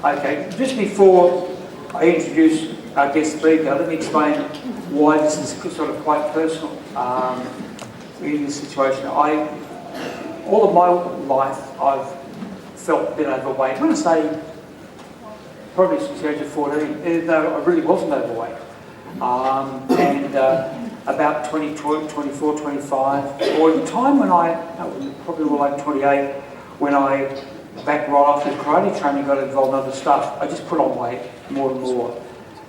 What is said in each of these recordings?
Okay, just before I introduce our guest speaker, let me explain why this is sort of quite personal in this situation. All of my life, I've felt a bit overweight. When I say probably since the age of 14, though I really wasn't overweight. About 24, 25, or the time when probably more like 28, when I, back right after karate training, got involved in other stuff, I just put on weight more and more.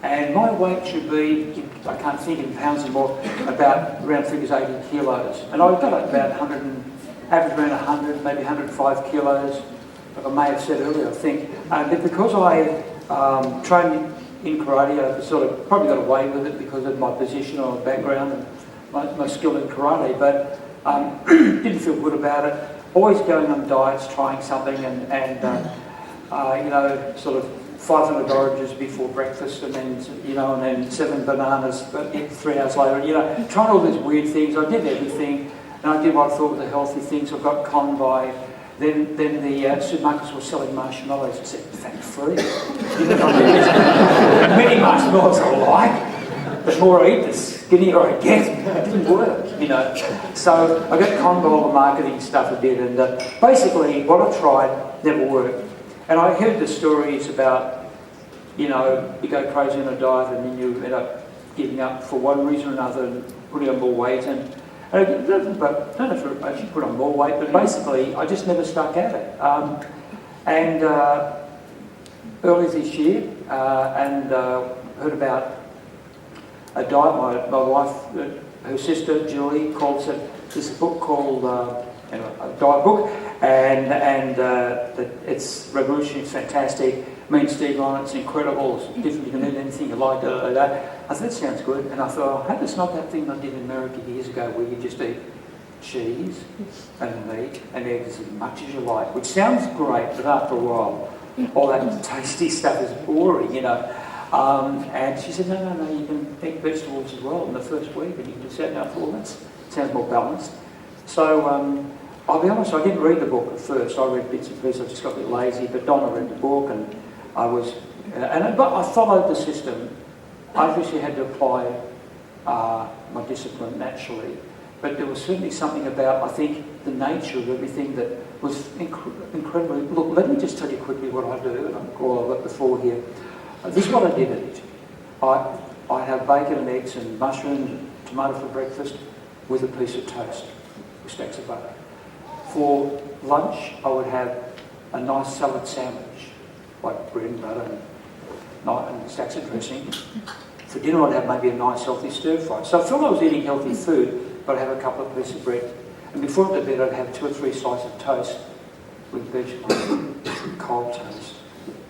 And my weight should be, I can't think in pounds anymore, about around figures 80 kilos. And I got about 100, average around 100, maybe 105 kilos, like I may have said earlier, I think. But because I trained in karate, I sort of probably got away with it because of my position or background and my skill in karate, but didn't feel good about it. Always going on diets, trying something, and you know, sort of 500 oranges before breakfast, and then 7 bananas, but 3 hours later, you know, trying all these weird things. I did everything, and I did what I thought were the healthy things. I got conned by. Then the supermarkets were selling marshmallows. I said, fat-free. Many marshmallows I like. The more I eat, the skinnier I get. It didn't work, you know. So I got conned by all the marketing stuff a bit, and basically what I tried never worked. And I heard the stories about, you know, you go crazy on a diet and then you end up giving up for one reason or another and putting on more weight. And I don't know if I actually put on more weight, but basically I just never stuck at it. Early this year, heard about a diet. My wife, her sister Julie, said there's a book called a diet book, and it's revolutionary, it's fantastic. Me and Steve on it's incredible. It's different. You can eat anything you like. I thought that sounds good, and I thought, I hope it's not that thing I did in America years ago, where you just eat cheese and meat and eggs as much as you like, which sounds great, but after a while, all that tasty stuff is boring, you know. And she said, no, you can eat vegetables as well in the first week, and you can do that. And I thought, well, that sounds more balanced. So I'll be honest, I didn't read the book at first. I read bits and pieces. I just got a bit lazy. But Donna read the book, and but I followed the system. I obviously had to apply my discipline naturally, but there was certainly something about, I think, the nature of everything that was incredibly. Look, let me just tell you quickly what I do, and all I've got before here. This is what I did eat. I have bacon and eggs and mushrooms and tomato for breakfast with a piece of toast with stacks of butter. For lunch, I would have a nice salad sandwich, like bread and butter and stacks of dressing. For dinner, I'd have maybe a nice healthy stir fry. So I felt I was eating healthy food, but I'd have a couple of pieces of bread. And before I went to bed, I'd have 2 or 3 slices of toast with vegetables, cold toast,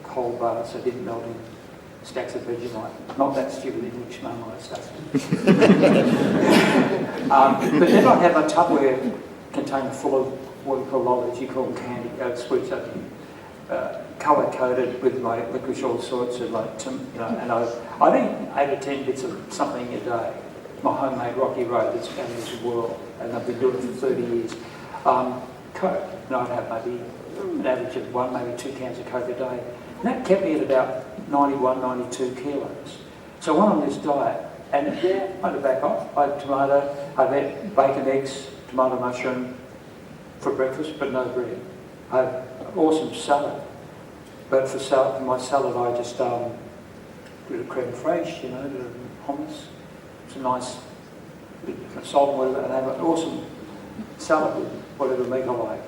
cold butter, so it didn't melt in. Stacks of Vegemite. Not that stupid English marmalade stuff. But then I'd have a Tupperware container full of what we call lollies, you call them candy, sweets, colour-coded with my licorice, all sorts of and I'd eat 8 or 10 bits of something a day. My homemade Rocky Road that's found in this world, and I've been doing it for 30 years. Coke, and I'd have maybe an average of 1, maybe 2 cans of Coke a day. And that kept me at about 91, 92 kilos. So I went on this diet, and yeah, I had to back off. I had tomato, I had bacon, eggs, tomato, mushroom for breakfast, but no bread. I had awesome salad, but for my salad I just did a creme fraiche, you know, did a hummus, some nice salt and whatever, and I have an awesome salad with whatever meat I like.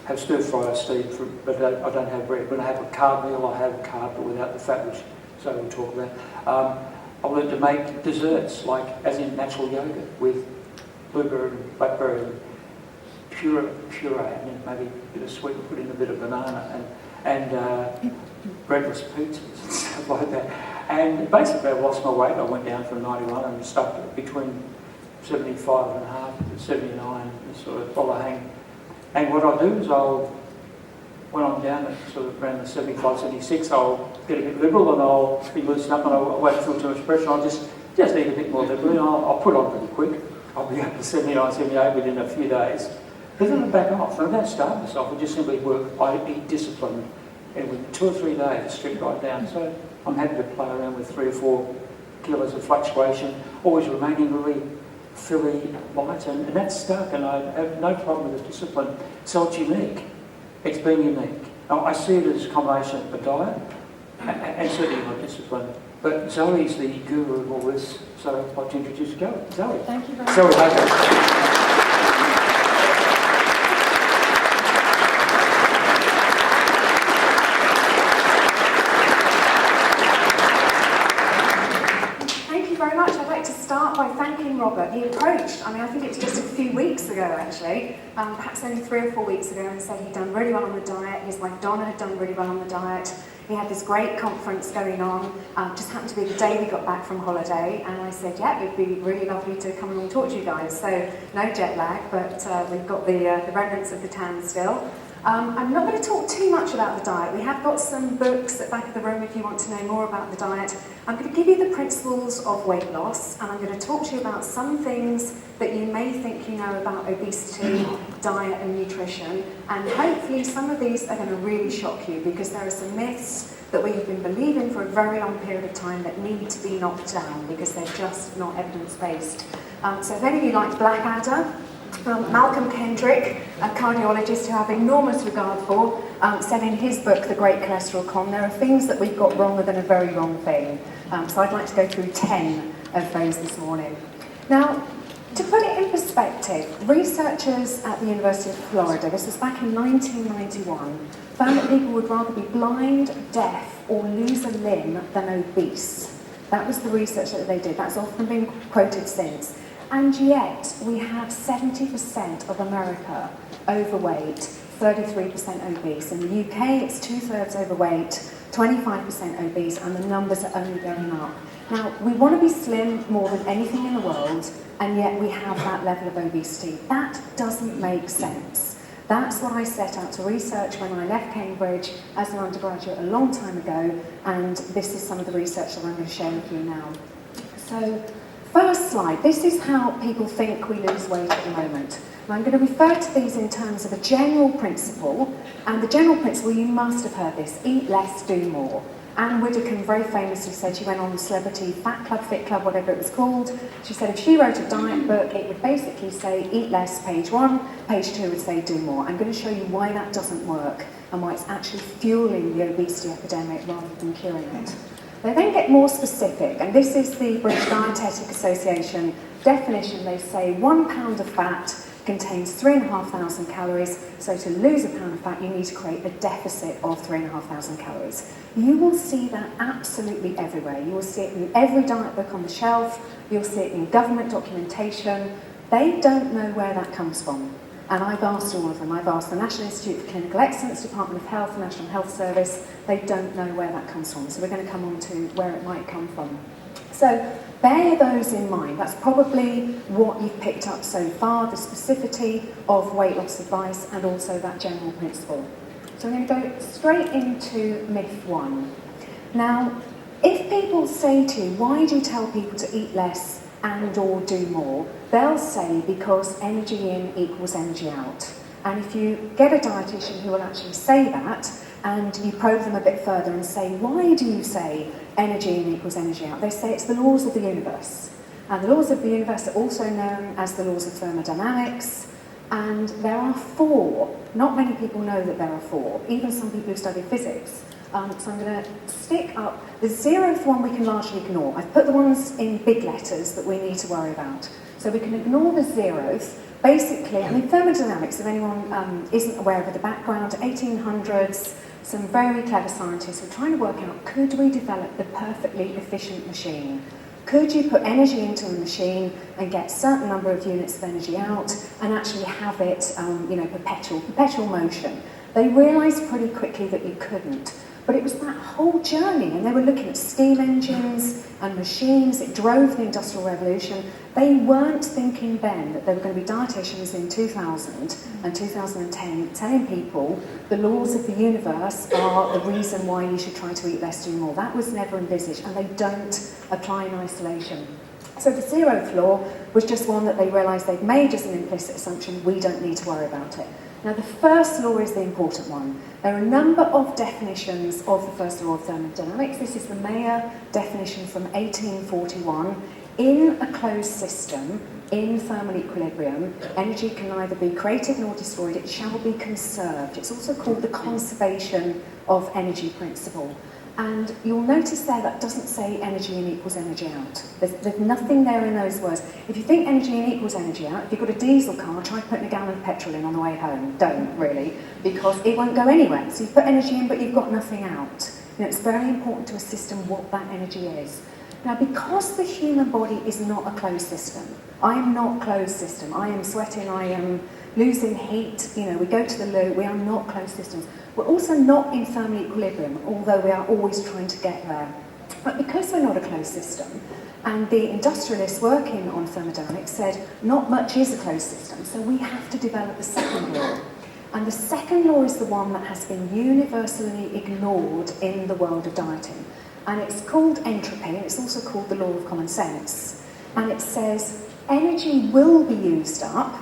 Have stir fry or steamed fruit, but I don't have bread. When I have a carb meal, I have carb but without the fat, which so we'll talk about. I learned to make desserts, like as in natural yogurt with blueberry and blackberry and puree, and maybe a bit of sweet, put in a bit of banana and breadless pizzas and stuff like that. And basically, I lost my weight. I went down from 91 and stuck between 75 and a half and 79, and sort of follow hang. And what I'll do is when I'm down at sort of around the 75, 76, I'll get a bit liberal and I'll be loosened up and I won't feel too much pressure. I'll just eat a bit more liberally and I'll put on pretty quick. I'll be up to 79, 78 within a few days. But then I back off. And I don't starve myself. I just simply work. I eat disciplined and within 2 or 3 days it stripped right down. So I'm happy to play around with 3 or 4 kilos of fluctuation, always remaining really fairly light, and that's stuck, and I have no problem with the discipline. So it's unique. It's been unique. I see it as a combination of a diet and certainly my discipline. But Zoe's the guru of all this, so I'd like to introduce Zoe. Thank you very much. Zoe Hager. By thanking Robert. He approached, I think it's just a few weeks ago actually, perhaps only 3 or 4 weeks ago, and said he'd done really well on the diet. His wife Donna had done really well on the diet. He had this great conference going on, just happened to be the day we got back from holiday, and I said, yeah, it'd be really lovely to come along and talk to you guys. So no jet lag, but we've got the remnants of the tan still. I'm not going to talk too much about the diet. We have got some books at the back of the room if you want to know more about the diet. I'm going to give you the principles of weight loss, and I'm going to talk to you about some things that you may think you know about obesity, diet and nutrition, and hopefully some of these are going to really shock you, because there are some myths that we have been believing for a very long period of time that need to be knocked down because they're just not evidence-based. So if any of you like Blackadder, Malcolm Kendrick, a cardiologist who I have enormous regard for, said in his book, The Great Cholesterol Con, there are things that we've got wrong than a very wrong thing. So I'd like to go through 10 of those this morning. Now, to put it in perspective, researchers at the University of Florida, this was back in 1991, found that people would rather be blind, deaf, or lose a limb than obese. That was the research that they did. That's often been quoted since. And yet, we have 70% of America overweight, 33% obese. In the UK, it's 2/3 overweight, 25% obese, and the numbers are only going up. Now, we want to be slim more than anything in the world, and yet we have that level of obesity. That doesn't make sense. That's what I set out to research when I left Cambridge as an undergraduate a long time ago, and this is some of the research that I'm going to share with you now. So, first slide, this is how people think we lose weight at the moment. And I'm going to refer to these in terms of a general principle, and the general principle, you must have heard this: eat less, do more. Anne Widdecombe very famously said, she went on the Celebrity Fat Club, Fit Club, whatever it was called. She said if she wrote a diet book, it would basically say eat less, page 1, page 2 would say do more. I'm going to show you why that doesn't work and why it's actually fueling the obesity epidemic rather than curing it. They then get more specific, and this is the British Dietetic Association definition. They say 1 pound of fat contains 3,500 calories, so to lose a pound of fat you need to create a deficit of 3,500 calories. You will see that absolutely everywhere. You will see it in every diet book on the shelf, you'll see it in government documentation. They don't know where that comes from. And I've asked all of them. I've asked the National Institute for Clinical Excellence, Department of Health, National Health Service. They don't know where that comes from. So we're going to come on to where it might come from. So bear those in mind. That's probably what you've picked up so far, the specificity of weight loss advice and also that general principle. So I'm going to go straight into myth 1. Now, if people say to you, why do you tell people to eat less and or do more? They'll say because energy in equals energy out. And if you get a dietitian who will actually say that, and you probe them a bit further and say, why do you say energy in equals energy out? They say it's the laws of the universe. And the laws of the universe are also known as the laws of thermodynamics. And there are 4. Not many people know that there are 4, even some people who study physics. So I'm going to stick up the 0th one we can largely ignore. I've put the ones in big letters that we need to worry about. So we can ignore the 0th. Basically, thermodynamics, if anyone isn't aware of the background, 1800s, some very clever scientists were trying to work out, could we develop the perfectly efficient machine? Could you put energy into a machine and get a certain number of units of energy out and actually have it, perpetual motion? They realised pretty quickly that you couldn't. But it was that whole journey, and they were looking at steam engines and machines. It drove the Industrial Revolution. They weren't thinking then that there were going to be dietitians in 2000 and 2010 telling people the laws of the universe are the reason why you should try to eat less, do more. That was never envisaged, and they don't apply in isolation. So the 0th law was just one that they realised they'd made as an implicit assumption. We don't need to worry about it. Now, the first law is the important one. There are a number of definitions of the first law of thermodynamics. This is the Mayer definition from 1841. In a closed system, in thermal equilibrium, energy can neither be created nor destroyed, it shall be conserved. It's also called the conservation of energy principle. And you'll notice there that doesn't say energy in equals energy out. There's nothing there in those words. If you think energy in equals energy out, if you've got a diesel car, try putting a gallon of petrol in on the way home. Don't, really, because it won't go anywhere. So you've put energy in, but you've got nothing out. You know, it's very important to a system what that energy is. Now, because the human body is not a closed system, I am not closed system. I am sweating, I am losing heat, you know, we go to the loo, we are not closed systems. We're also not in thermal equilibrium, although we are always trying to get there. But because we're not a closed system, and the industrialists working on thermodynamics said not much is a closed system, so we have to develop the second law. And the second law is the one that has been universally ignored in the world of dieting. And it's called entropy, and it's also called the law of common sense. And it says energy will be used up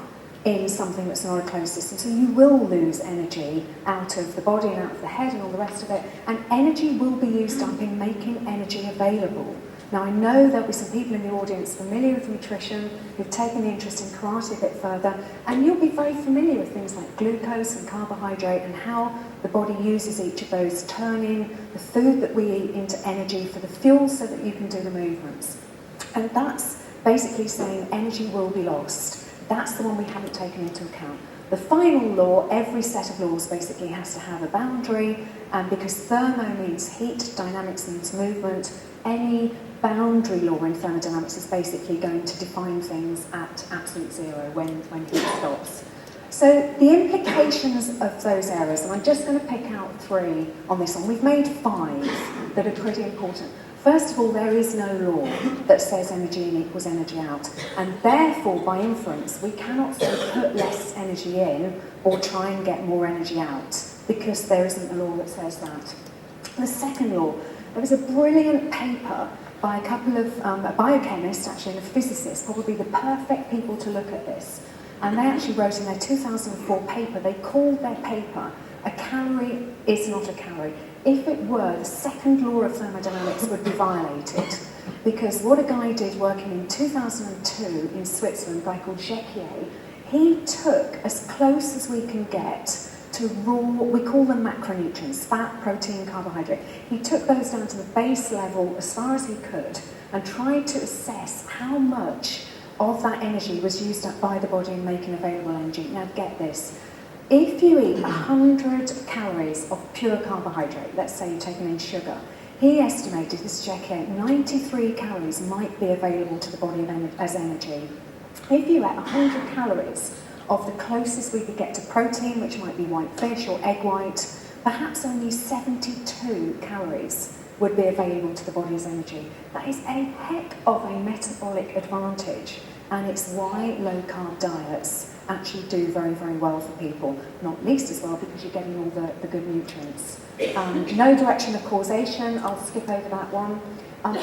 in something that's not a closed system. So you will lose energy out of the body and out of the head and all the rest of it. And energy will be used up in making energy available. Now, I know there'll be some people in the audience familiar with nutrition, who've taken the interest in karate a bit further, and you'll be very familiar with things like glucose and carbohydrate and how the body uses each of those, turning the food that we eat into energy for the fuel so that you can do the movements. And that's basically saying energy will be lost. That's the one we haven't taken into account. The final law, every set of laws basically has to have a boundary, and because thermo means heat, dynamics means movement, any boundary law in thermodynamics is basically going to define things at absolute zero when heat stops. So the implications of those areas, and I'm just going to pick out 3 on this one. We've made 5 that are pretty important. First of all, there is no law that says energy in equals energy out, and therefore, by inference, we cannot say put less energy in or try and get more energy out, because there isn't a law that says that. The second law, there was a brilliant paper by a couple of a biochemist, actually, and a physicist, probably the perfect people to look at this. And they actually wrote in their 2004 paper, they called their paper, "A calorie is not a calorie." If it were, the second law of thermodynamics would be violated. Because what a guy did working in 2002 in Switzerland, a guy called GKR, he took as close as we can get to raw, we call them macronutrients, fat, protein, carbohydrate. He took those down to the base level as far as he could and tried to assess how much of that energy was used up by the body in making available energy. Now get this, if you eat 100 calories of pure carbohydrate, let's say you're taking in sugar, he estimated, this is JK, 93 calories might be available to the body as energy. If you ate 100 calories of the closest we could get to protein, which might be white fish or egg white, perhaps only 72 calories would be available to the body as energy. That is a heck of a metabolic advantage, and it's why low-carb diets actually do very, very well for people, not least as well because you're getting all the good nutrients. No direction of causation, I'll skip over that one.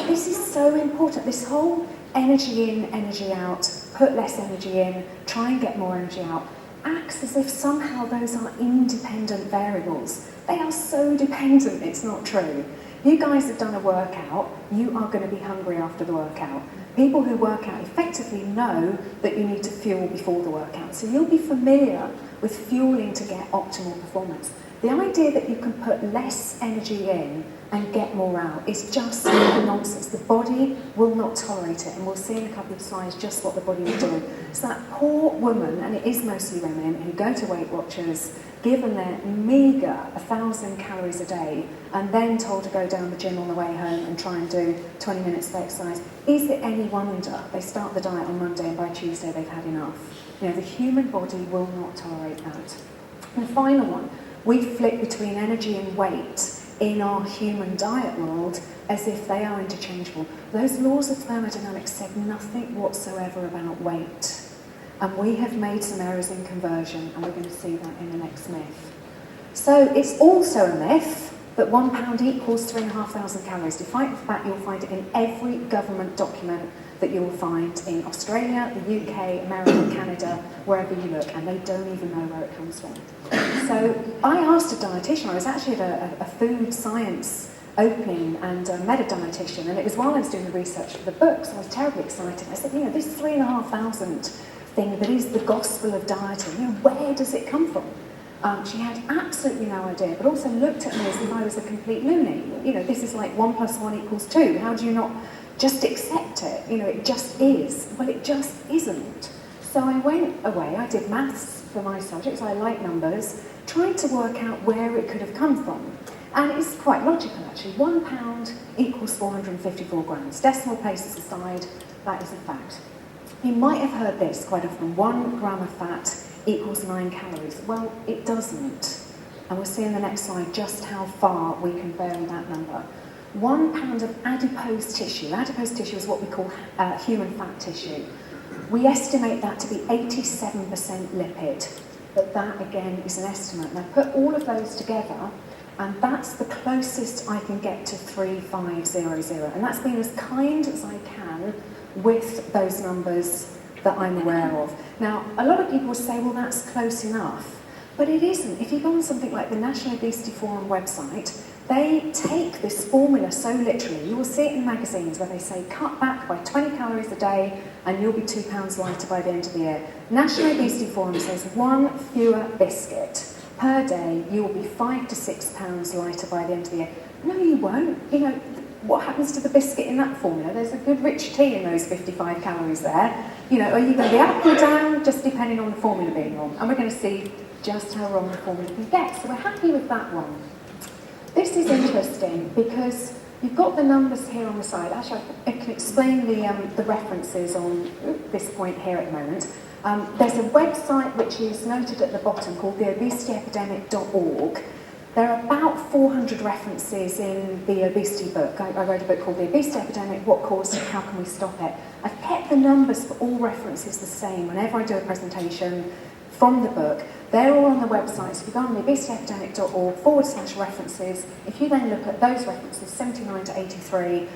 This is so important, this whole energy in, energy out, put less energy in, try and get more energy out, acts as if somehow those are independent variables. They are so dependent, it's not true. You guys have done a workout, you are going to be hungry after the workout. People who work out effectively know that you need to fuel before the workout, so you'll be familiar with fueling to get optimal performance. The idea that you can put less energy in and get more out is just nonsense. The body will not tolerate it, and we'll see in a couple of slides just what the body will do. So that poor woman, and it is mostly women, who go to Weight Watchers, given their meagre 1,000 calories a day, and then told to go down the gym on the way home and try and do 20 minutes of exercise, is it any wonder they start the diet on Monday and by Tuesday they've had enough? You know, the human body will not tolerate that. And the final one, we flip between energy and weight in our human diet world as if they are interchangeable. Those laws of thermodynamics said nothing whatsoever about weight. And we have made some errors in conversion, and we're going to see that in the next myth. So it's also a myth that 1 pound equals 3,500 calories. Despite the fact you'll find it in every government document that you'll find in Australia, the UK, America, Canada, wherever you look, and they don't even know where it comes from. So I asked a dietitian, I was actually at a food science opening and met a dietitian, and it was while I was doing the research for the book, so I was terribly excited. I said, this 3,500 thing that is the gospel of dieting, where does it come from? She had absolutely no idea, but also looked at me as if I was a complete loony. This is like 1 + 1 = 2. How do you not just accept it? It just is. Well, it just isn't. So I went away, I did maths for my subjects, I like numbers, tried to work out where it could have come from. And it's quite logical, actually. 1 pound equals 454 grams. Decimal places aside, that is a fact. You might have heard this quite often, 1 gram of fat equals 9 calories. Well, it doesn't. And we'll see in the next slide just how far we can vary that number. 1 pound of adipose tissue. Adipose tissue is what we call human fat tissue. We estimate that to be 87% lipid. But that, again, is an estimate. Now, put all of those together, and that's the closest I can get to 3,500. And that's been as kind as I can with those numbers that I'm aware of. Now, a lot of people will say, well, that's close enough. But it isn't. If you go on something like the National Obesity Forum website, they take this formula so literally. You will see it in magazines where they say, cut back by 20 calories a day and you'll be 2 pounds lighter by the end of the year. National Obesity Forum says 1 fewer biscuit per day, you will be 5 to 6 pounds lighter by the end of the year. No, you won't. What happens to the biscuit in that formula? There's a good rich tea in those 55 calories there. Are you going to be up or down, just depending on the formula being wrong? And we're going to see just how wrong the formula can get. So we're happy with that one. This is interesting because you've got the numbers here on the side. Actually, I can explain the references on this point here at the moment. There's a website which is noted at the bottom called theobesityepidemic.org. There are about 400 references in the obesity book. I wrote a book called The Obesity Epidemic, What Caused It, How Can We Stop It? I've kept the numbers for all references the same whenever I do a presentation from the book. They're all on the website, so if you go on theobesityepidemic.org/references, if you then look at those references, 79 to 83,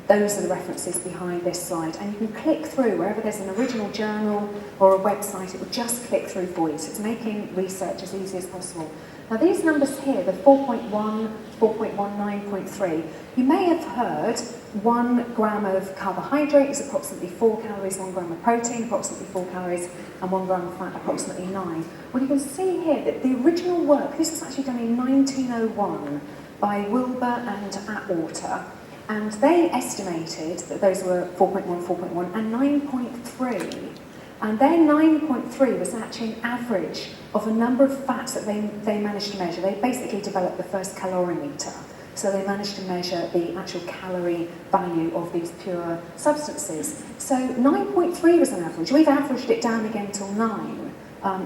those are the references behind this slide. And you can click through, wherever there's an original journal or a website, it will just click through for you. So it's making research as easy as possible. Now these numbers here, the 4.1, 4.19.3, you may have heard 1 gram of carbohydrate is approximately 4 calories, 1 gram of protein, approximately 4 calories, and 1 gram of fat, approximately 9. Well, you can see here that the original work, this was actually done in 1901 by Wilbur and Atwater, and they estimated that those were 4.1, 4.1, and 9.3. And their 9.3 was actually an average of a number of fats that they managed to measure. They basically developed the first calorimeter. So they managed to measure the actual calorie value of these pure substances. So 9.3 was an average. We've averaged it down again till 9.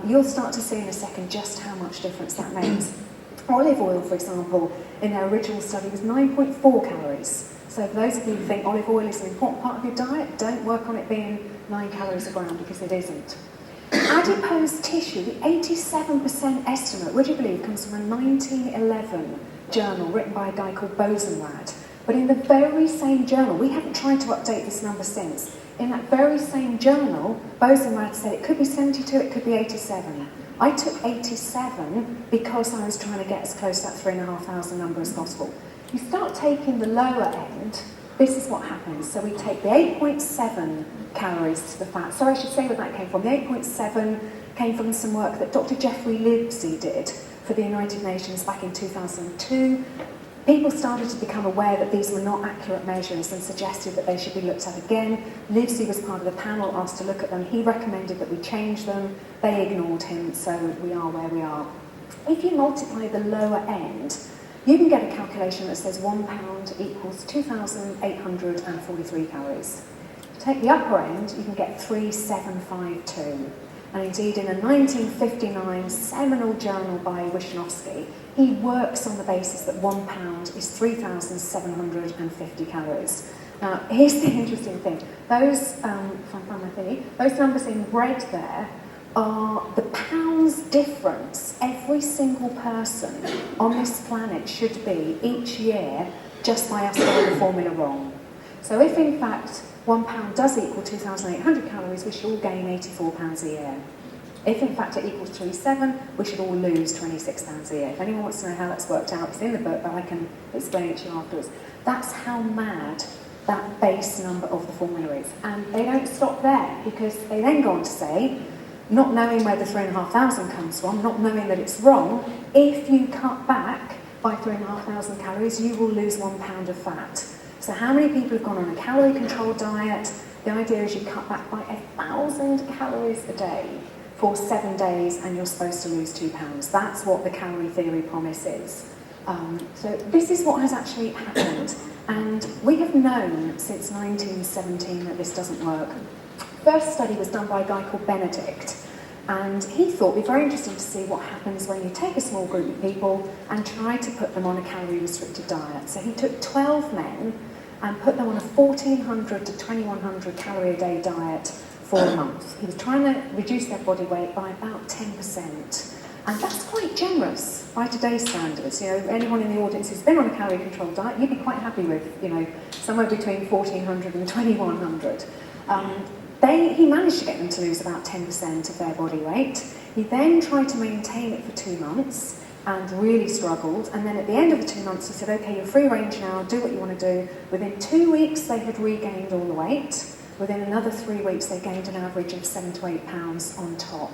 You'll start to see in a second just how much difference that makes. Olive oil, for example, in their original study was 9.4 calories. So for those of you who think olive oil is an important part of your diet, don't work on it being 9 calories a gram, because it isn't. Adipose tissue, the 87% estimate, would you believe, comes from a 1911 journal written by a guy called Bosenrad. But in the very same journal, we haven't tried to update this number since, in that very same journal, Bosenrad said it could be 72, it could be 87. I took 87 because I was trying to get as close to that 3,500 number as possible. You start taking the lower end, this is what happens. So we take the 8.7 calories to the fat. So I should say where that came from. The 8.7 came from some work that Dr. Jeffrey Livesey did for the United Nations back in 2002. People started to become aware that these were not accurate measures and suggested that they should be looked at again. Livesey was part of the panel asked to look at them. He recommended that we change them. They ignored him, so we are where we are. If you multiply the lower end, you can get a calculation that says 1 pound equals 2,843 calories. Take the upper end, you can get 3,752. And indeed, in a 1959 seminal journal by Wisnowski, he works on the basis that 1 pound is 3,750 calories. Now, here's the interesting thing. Those, if I find my thingy, those numbers in red there are the pounds difference every single person on this planet should be each year just by us getting the formula wrong. So if in fact £1 does equal 2,800 calories, we should all gain £84 a year. If in fact it equals 3.7, we should all lose £26 a year. If anyone wants to know how that's worked out, it's in the book, but I can explain it to you afterwards. That's how mad that base number of the formula is. And they don't stop there, because they then go on to say, not knowing where the 3,500 comes from, not knowing that it's wrong, if you cut back by 3,500 calories, you will lose £1 of fat. So how many people have gone on a calorie-controlled diet? The idea is you cut back by 1,000 calories a day for 7 days, and you're supposed to lose £2. That's what the calorie theory promise is. So this is what has actually happened. And we have known since 1917 that this doesn't work. First study was done by a guy called Benedict, and he thought it'd be very interesting to see what happens when you take a small group of people and try to put them on a calorie-restricted diet. So he took 12 men and put them on a 1,400 to 2,100 calorie a day diet for a month. He was trying to reduce their body weight by about 10%. And that's quite generous by today's standards. You know, anyone in the audience who's been on a calorie-controlled diet, you'd be quite happy with, you know, somewhere between 1,400 and 2,100. He managed to get them to lose about 10% of their body weight. He then tried to maintain it for 2 months and really struggled. And then at the end of the 2 months, he said, okay, you're free range now, do what you want to do. Within 2 weeks, they had regained all the weight. Within another 3 weeks, they gained an average of 7 to 8 pounds on top.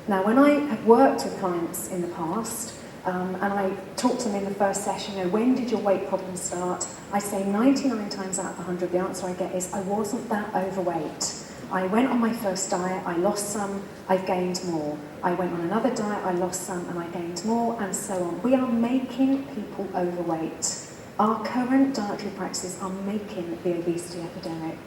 Now, when I have worked with clients in the past, and I talk to them in the first session, you know, when did your weight problem start? I say 99 times out of 100, the answer I get is, I wasn't that overweight. I went on my first diet, I lost some, I've gained more. I went on another diet, I lost some, and I gained more, and so on. We are making people overweight. Our current dietary practices are making the obesity epidemic.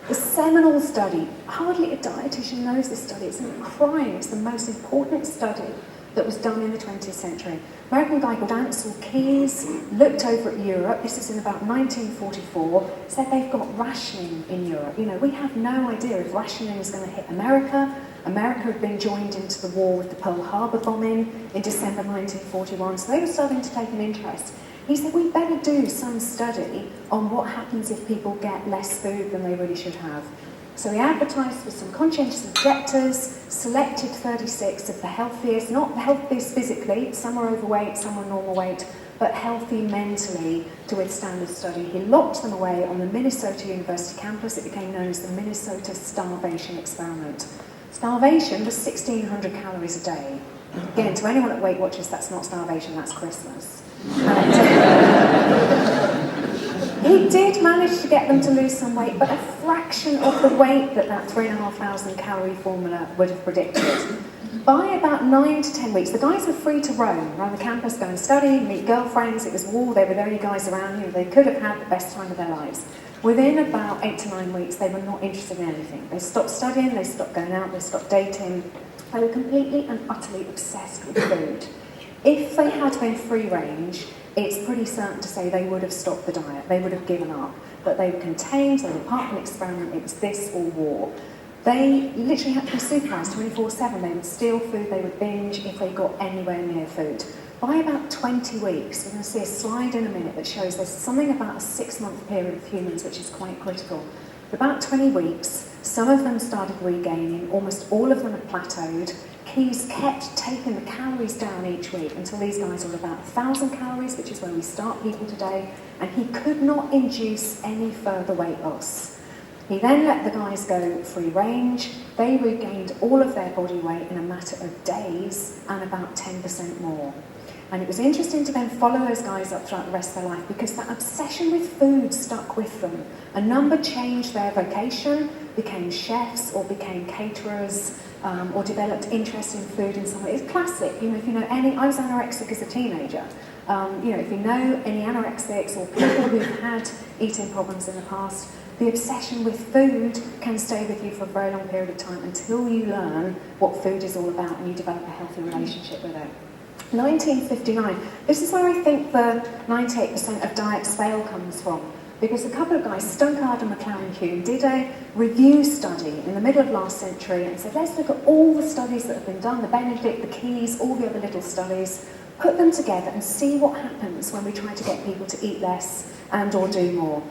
The seminal study, hardly a dietitian knows this study, it's a crime, it's the most important study that was done in the 20th century. American guy called Ansel Keys looked over at Europe, this is in about 1944, said they've got rationing in Europe. You know, we have no idea if rationing is going to hit America. America had been joined into the war with the Pearl Harbor bombing in December 1941, so they were starting to take an interest. He said, we better do some study on what happens if people get less food than they really should have. So he advertised for some conscientious objectors, selected 36 of the healthiest, not the healthiest physically, some were overweight, some were normal weight, but healthy mentally to withstand the study. He locked them away on the Minnesota University campus. It became known as the Minnesota Starvation Experiment. Starvation was 1,600 calories a day. Again, to anyone at Weight Watchers, that's not starvation, that's Christmas. He did manage to get them to lose some weight, but a fraction of the weight that 3,500 calorie formula would have predicted. By about 9 to 10 weeks, the guys were free to roam around the campus, go and study, meet girlfriends. It was war, they were the only guys around. You know, they could have had the best time of their lives. Within about 8 to 9 weeks, they were not interested in anything. They stopped studying, they stopped going out, they stopped dating. They were completely and utterly obsessed with food. If they had been free range, it's pretty certain to say they would have stopped the diet, they would have given up. But they were contained, they were part of an experiment, it was this or war. They literally had to be supervised 24/7, they would steal food, they would binge if they got anywhere near food. By about 20 weeks, we're going to see a slide in a minute that shows there's something about a 6-month period of humans which is quite critical. For about 20 weeks, some of them started regaining, almost all of them had plateaued. Keys kept taking the calories down each week until these guys were about 1,000 calories, which is where we start people today, and he could not induce any further weight loss. He then let the guys go free range. They regained all of their body weight in a matter of days and about 10% more. And it was interesting to then follow those guys up throughout the rest of their life because that obsession with food stuck with them. A number changed their vocation, became chefs or became caterers, or developed interest in food in some way. It's classic, you know, if you know any, I was anorexic as a teenager. You know, if you know any anorexics or people who've had eating problems in the past, the obsession with food can stay with you for a very long period of time until you learn what food is all about and you develop a healthy relationship with it. 1959, this is where I think the 98% of diets fail comes from. Because a couple of guys, Stunkard and McLaren Hume, did a review study in the middle of last century and said, let's look at all the studies that have been done, the Benedict, the Keys, all the other little studies, put them together and see what happens when we try to get people to eat less and or do more.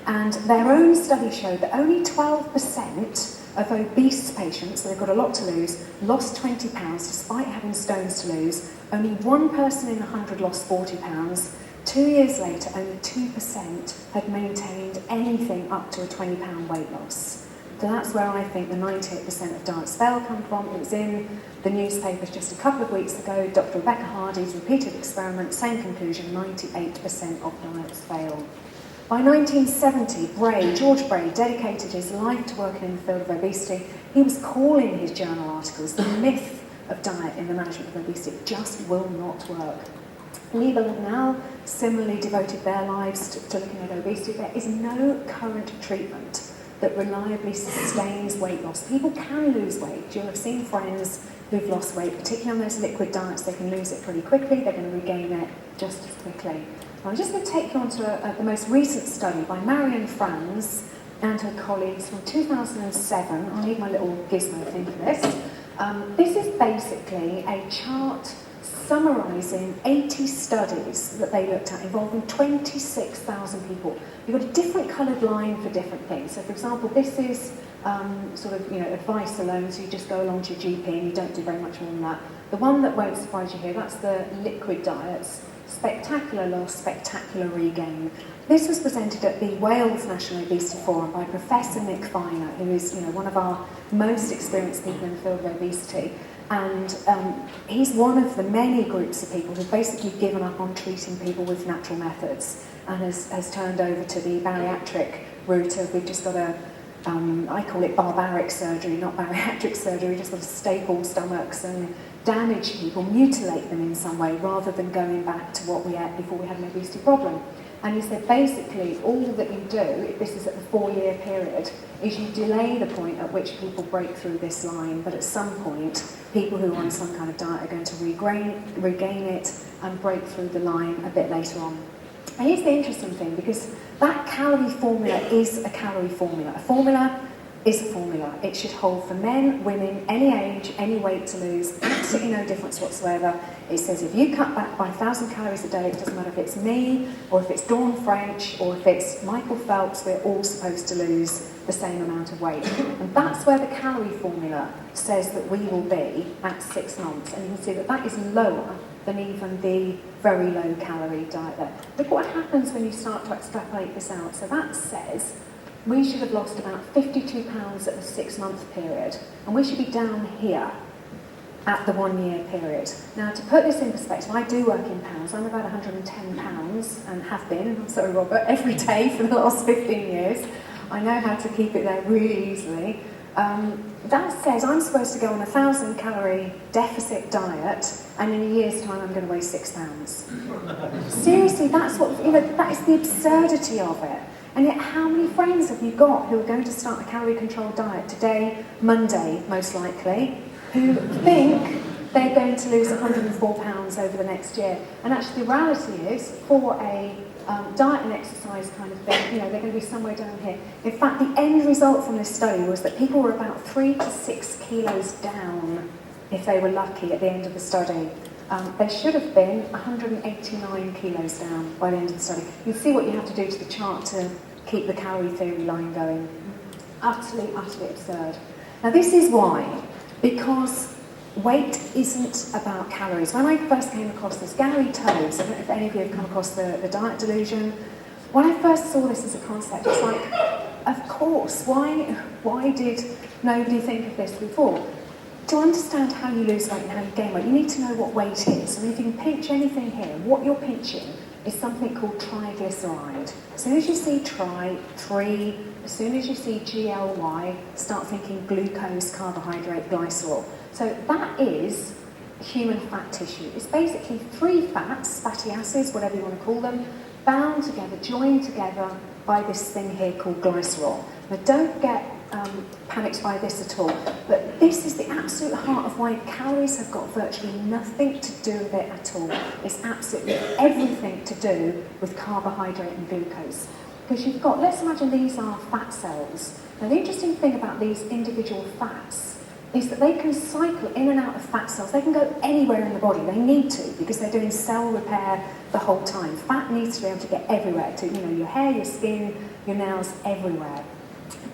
And their own study showed that only 12% of obese patients, so they've got a lot to lose, lost 20 pounds despite having stones to lose. Only 1 person in 100 lost 40 pounds. 2 years later, only 2% had maintained anything up to a 20 pound weight loss. So that's where I think the 98% of diets fail come from. It was in the newspapers just a couple of weeks ago. Dr. Rebecca Hardy's repeated experiment, same conclusion, 98% of diets fail. By 1970, George Bray dedicated his life to working in the field of obesity. He was calling his journal articles the myth of diet in the management of obesity. It just will not work. People have now similarly devoted their lives to looking at obesity. There is no current treatment that reliably sustains weight loss. People can lose weight. You'll have seen friends who've lost weight, particularly on those liquid diets. They can lose it pretty quickly. They're going to regain it just as quickly. I'm just going to take you on to the most recent study by Marion Franz and her colleagues from 2007. I'll need my little gizmo thing for this. This is basically a chart summarising 80 studies that they looked at involving 26,000 people. You've got a different coloured line for different things. So, for example, this is advice alone, so you just go along to your GP and you don't do very much more than that. The one that won't surprise you here, that's the liquid diets. Spectacular loss, spectacular regain. This was presented at the Wales National Obesity Forum by Professor Nick Finer, who is one of our most experienced people in the field of obesity. And he's one of the many groups of people who've basically given up on treating people with natural methods and has turned over to the bariatric route of we've just got a, I call it barbaric surgery, not bariatric surgery, we just got to staple stomachs and damage people, mutilate them in some way, rather than going back to what we ate before we had an obesity problem. And he said basically all that you do, if this is at the 4-year period, is you delay the point at which people break through this line, but at some point, people who are on some kind of diet are going to regain it and break through the line a bit later on. And here's the interesting thing, because that calorie formula is a calorie formula. A formula is a formula. It should hold for men, women, any age, any weight to lose, absolutely no difference whatsoever. It says if you cut back by 1,000 calories a day, it doesn't matter if it's me, or if it's Dawn French, or if it's Michael Phelps, we're all supposed to lose the same amount of weight. And that's where the calorie formula says that we will be at 6 months. And you can see that that is lower than even the very low calorie diet there. Look what happens when you start to extrapolate this out. So that says we should have lost about 52 pounds at the 6-month period, and we should be down here at the 1-year period. Now, to put this in perspective, I do work in pounds. I'm about 110 pounds, and have been, I'm sorry Robert, every day for the last 15 years. I know how to keep it there really easily. That says I'm supposed to go on a 1,000 calorie deficit diet, and in a year's time I'm going to weigh 6 pounds. Seriously, that's what, that is the absurdity of it. And yet, how many friends have you got who are going to start a calorie-controlled diet today, Monday, most likely, who think they're going to lose 104 pounds over the next year? And actually, the reality is, for a diet and exercise kind of thing, they're going to be somewhere down here. In fact, the end result from this study was that people were about 3 to 6 kilos down, if they were lucky, at the end of the study. They should have been 189 kilos down by the end of the study. You can see what you have to do to the chart to keep the calorie theory line going. Utterly, utterly absurd. Now this is why. Because weight isn't about calories. When I first came across this, Gary Toves, I don't know if any of you have come across the diet delusion. When I first saw this as a concept, it's like, of course, why did nobody think of this before? To understand how you lose weight and how you gain weight, you need to know what weight is. And if you can pinch anything here, what you're pinching is something called triglyceride. As soon as you see as soon as you see GLY, start thinking glucose, carbohydrate, glycerol. So that is human fat tissue. It's basically 3 fats, fatty acids, whatever you want to call them, bound together, joined together by this thing here called glycerol. Now don't get panicked by this at all, but this is the absolute heart of why calories have got virtually nothing to do with it at all. It's absolutely everything to do with carbohydrate and glucose. Because you've got, let's imagine these are fat cells. Now the interesting thing about these individual fats is that they can cycle in and out of fat cells. They can go anywhere in the body. They need to, because they're doing cell repair the whole time. Fat needs to be able to get everywhere, to your hair, your skin, your nails, everywhere.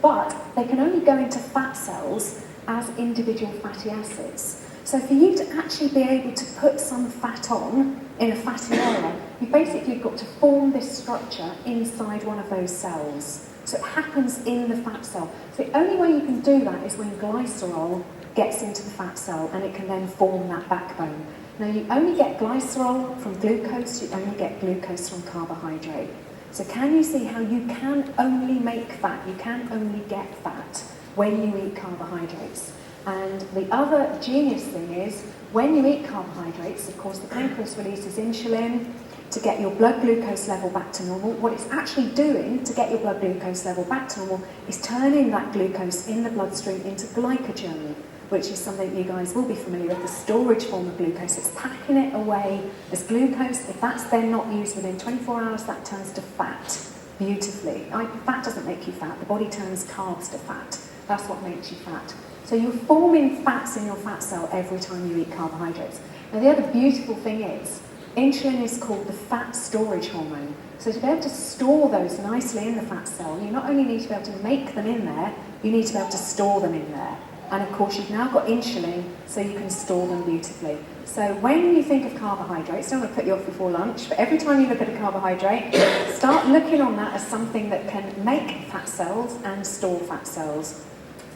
But they can only go into fat cells as individual fatty acids. So for you to actually be able to put some fat on in a fatty area, you've basically got to form this structure inside one of those cells. So it happens in the fat cell. So the only way you can do that is when glycerol gets into the fat cell, and it can then form that backbone. Now, you only get glycerol from glucose, you only get glucose from carbohydrate. So can you see how you can only make fat, you can only get fat when you eat carbohydrates? And the other genius thing is, when you eat carbohydrates, of course, the pancreas releases insulin to get your blood glucose level back to normal. What it's actually doing to get your blood glucose level back to normal is turning that glucose in the bloodstream into glycogen, which is something you guys will be familiar with, the storage form of glucose. It's packing it away as glucose. If that's then not used within 24 hours, that turns to fat beautifully. Fat doesn't make you fat. The body turns carbs to fat. That's what makes you fat. So you're forming fats in your fat cell every time you eat carbohydrates. Now, the other beautiful thing is, insulin is called the fat storage hormone. So to be able to store those nicely in the fat cell, you not only need to be able to make them in there, you need to be able to store them in there. And of course, you've now got insulin, so you can store them beautifully. So when you think of carbohydrates, I don't want to put you off before lunch, but every time you look at a carbohydrate, start looking on that as something that can make fat cells and store fat cells.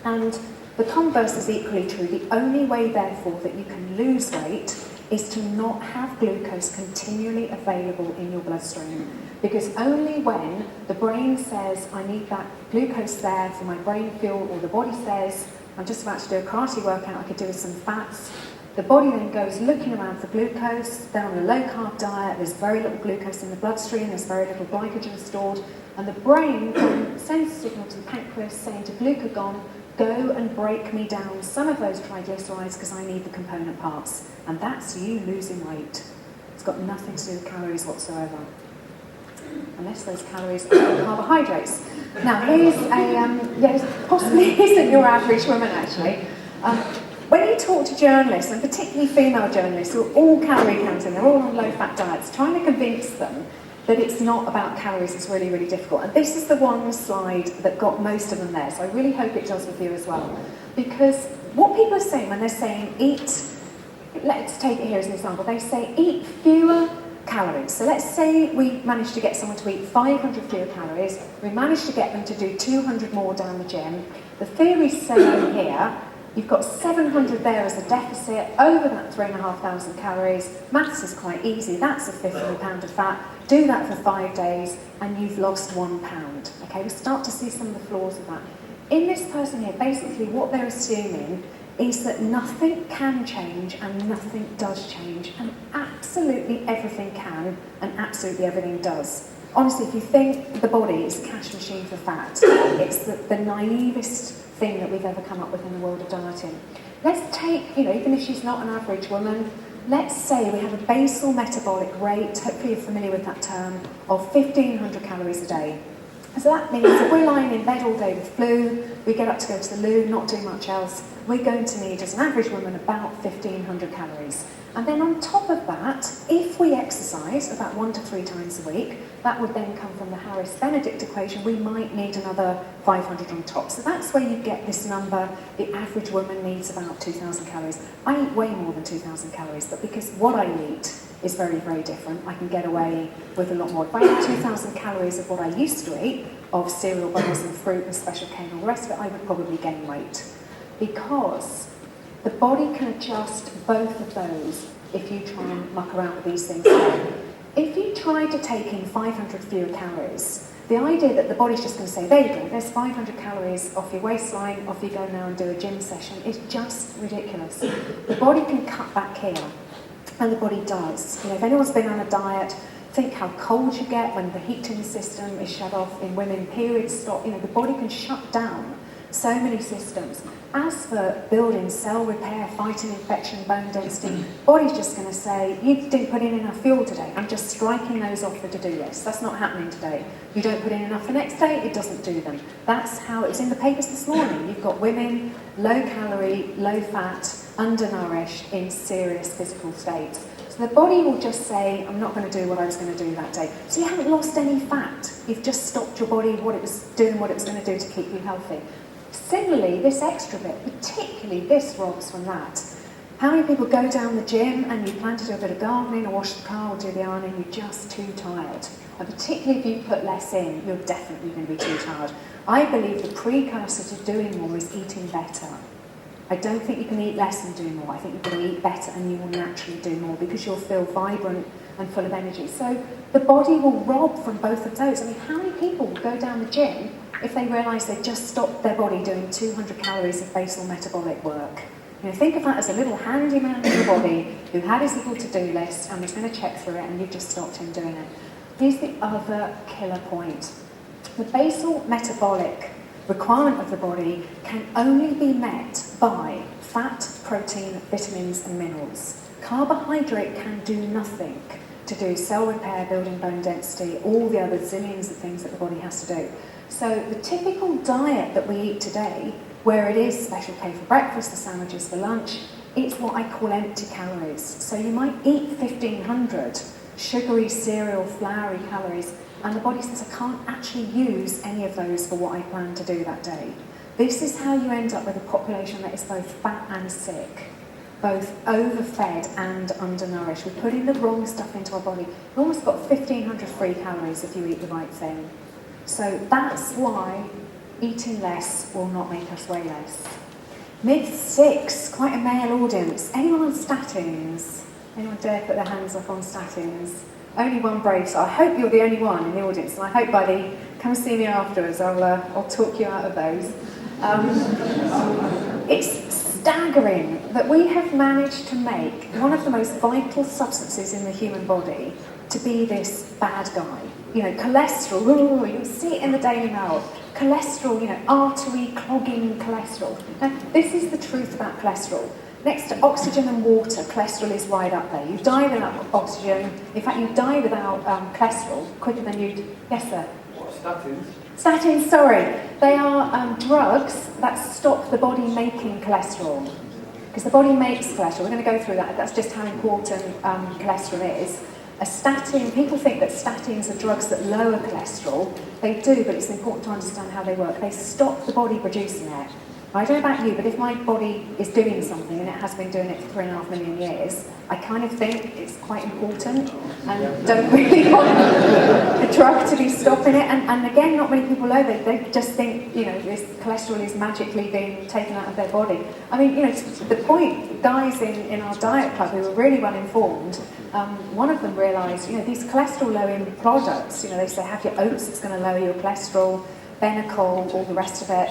And the converse is equally true. The only way, therefore, that you can lose weight is to not have glucose continually available in your bloodstream. Because only when the brain says, I need that glucose there for my brain fuel, or the body says, I'm just about to do a karate workout, I could do with some fats, the body then goes looking around for glucose. They're on a low-carb diet, there's very little glucose in the bloodstream, there's very little glycogen stored, and the brain then sends a signal to the pancreas saying to glucagon, go and break me down some of those triglycerides because I need the component parts. And that's you losing weight. It's got nothing to do with calories whatsoever. Unless those calories are carbohydrates. Now, here's a, possibly isn't your average woman actually. When you talk to journalists, and particularly female journalists who are all calorie counting, they're all on low-fat diets, trying to convince them that it's not about calories, it's really, really difficult. And this is the one slide that got most of them there, so I really hope it does with you as well. Because what people are saying when they're saying eat, let's take it here as an example, they say eat fewer calories. So let's say we managed to get someone to eat 500 fewer calories, we managed to get them to do 200 more down the gym. The theory's saying here, you've got 700 there as a deficit, over that 3,500 calories. Maths is quite easy, that's a fifth of a pound of fat. Do that for 5 days and you've lost 1 pound. Okay, we start to see some of the flaws of that. In this person here, basically what they're assuming is that nothing can change and nothing does change, and absolutely everything can and absolutely everything does. Honestly, if you think the body is a cash machine for fat, it's the naivest thing that we've ever come up with in the world of dieting. Let's take, even if she's not an average woman, let's say we have a basal metabolic rate, hopefully you're familiar with that term, of 1,500 calories a day. So that means if we're lying in bed all day with flu, we get up to go to the loo, not do much else, we're going to need, as an average woman, about 1,500 calories. And then on top of that, if we exercise about 1 to 3 times a week, that would then come from the Harris-Benedict equation, we might need another 500 on top. So that's where you get this number, the average woman needs about 2,000 calories. I eat way more than 2,000 calories, but because what I eat is very, very different, I can get away with a lot more. If I ate 2,000 calories of what I used to eat, of cereal bars and fruit and special K and all the rest of it, I would probably gain weight. Because the body can adjust both of those if you try and muck around with these things. If you try to take in 500 fewer calories, the idea that the body's just going to say, there you go, there's 500 calories off your waistline, off you go now and do a gym session, is just ridiculous. The body can cut back here, and the body does. If anyone's been on a diet, think how cold you get when the heat in the system is shut off. In women, periods stop. The body can shut down So many systems. As for building cell repair, fighting infection, bone density, body's just going to say, you didn't put in enough fuel today. I'm just striking those off the to-do list. That's not happening today. You don't put in enough the next day, it doesn't do them. That's how it was in the papers this morning. You've got women, low calorie, low fat, undernourished, in serious physical states. So the body will just say, I'm not going to do what I was going to do that day. So you haven't lost any fat. You've just stopped your body what it was doing, what it was going to do to keep you healthy. Similarly, this extra bit, particularly this robs from that. How many people go down the gym and you plan to do a bit of gardening or wash the car or do the ironing, you're just too tired. And particularly if you put less in, you're definitely going to be too tired. I believe the precursor to doing more is eating better. I don't think you can eat less and do more. I think you've got to eat better and you will naturally do more because you'll feel vibrant and full of energy. So the body will rob from both of those. I mean, how many people will go down the gym if they realise they just stopped their body doing 200 calories of basal metabolic work? You know, think of that as a little handyman in your body who had his little to-do list and was going to check through it and you've just stopped him doing it. Here's the other killer point. The basal metabolic requirement of the body can only be met by fat, protein, vitamins and minerals. Carbohydrate can do nothing to do cell repair, building bone density, all the other zillions of things that the body has to do. So the typical diet that we eat today, where it is Special K for breakfast, the sandwiches for lunch, it's what I call empty calories. So you might eat 1,500 sugary, cereal, floury calories, and the body says, I can't actually use any of those for what I plan to do that day. This is how you end up with a population that is both fat and sick, both overfed and undernourished. We're putting the wrong stuff into our body. We've almost got 1,500 free calories if you eat the right thing. So that's why eating less will not make us weigh less. Myth 6, quite a male audience. Anyone on statins? Anyone dare put their hands up on statins? Only one brave, so I hope you're the only one in the audience, and I hope by the, come and see me afterwards, I'll talk you out of those. It's staggering that we have managed to make one of the most vital substances in the human body to be this bad guy. You know, cholesterol, ooh, you see it in the Daily Mail. Cholesterol, you know, artery clogging cholesterol. Now, this is the truth about cholesterol. Next to oxygen and water, cholesterol is right up there. You die without oxygen. In fact, you die without cholesterol quicker than you'd... Yes, sir? What, statins? Statins, sorry. They are drugs that stop the body making cholesterol. Because the body makes cholesterol. We're going to go through that. That's just how important cholesterol is. A statin, people think that statins are drugs that lower cholesterol. They do, but it's important to understand how they work. They stop the body producing it. I don't know about you, but if my body is doing something, and it has been doing it for 3.5 million years, I kind of think it's quite important and don't really want a drug to be stopping it. And again, not many people know that. They just think, you know, this cholesterol is magically being taken out of their body. I mean, you know, to the point, guys in our diet club who were really well informed, one of them realised, you know, these cholesterol-lowering products, you know, they say have your oats, it's going to lower your cholesterol, Benecol, all the rest of it.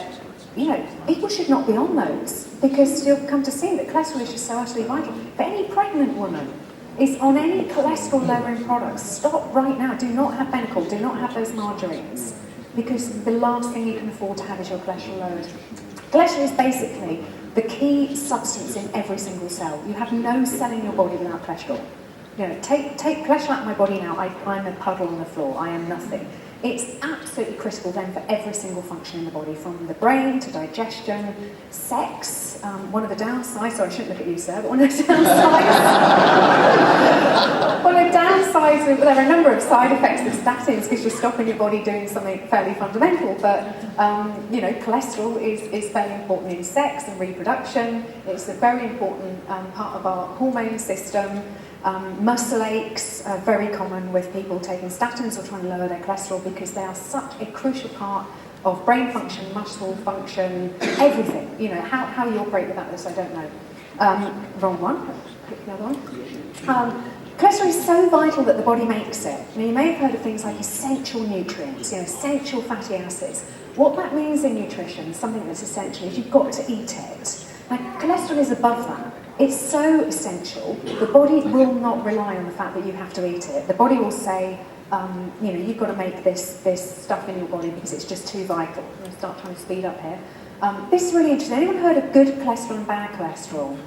You know, people should not be on those because you'll come to see that cholesterol is just so utterly vital. For any pregnant woman is on any cholesterol-lowering products, stop right now. Do not have Benecol, do not have those margarines because the last thing you can afford to have is your cholesterol lowered. Cholesterol is basically the key substance in every single cell. You have no cell in your body without cholesterol. You know, take cholesterol out of my body now, I'm a puddle on the floor, I am nothing. It's absolutely critical then for every single function in the body, from the brain to digestion, sex. One of the downsides, sorry, I shouldn't look at you, sir, but one of the downsides, there are a number of side effects of statins because you're stopping your body doing something fairly fundamental, but you know, cholesterol is fairly important in sex and reproduction. It's a very important part of our hormone system. Muscle aches are very common with people taking statins or trying to lower their cholesterol because they are such a crucial part of brain function, muscle function, everything. You know, how you operate without this, I don't know. Wrong one. Click the other one. Cholesterol is so vital that the body makes it. Now, you may have heard of things like essential nutrients, you know, essential fatty acids. What that means in nutrition, something that's essential, is you've got to eat it. Now, cholesterol is above that. It's so essential, the body will not rely on the fact that you have to eat it. The body will say, you know, you've got to make this stuff in your body because it's just too vital. I'm going to start trying to speed up here. This is really interesting. Anyone heard of good cholesterol and bad cholesterol?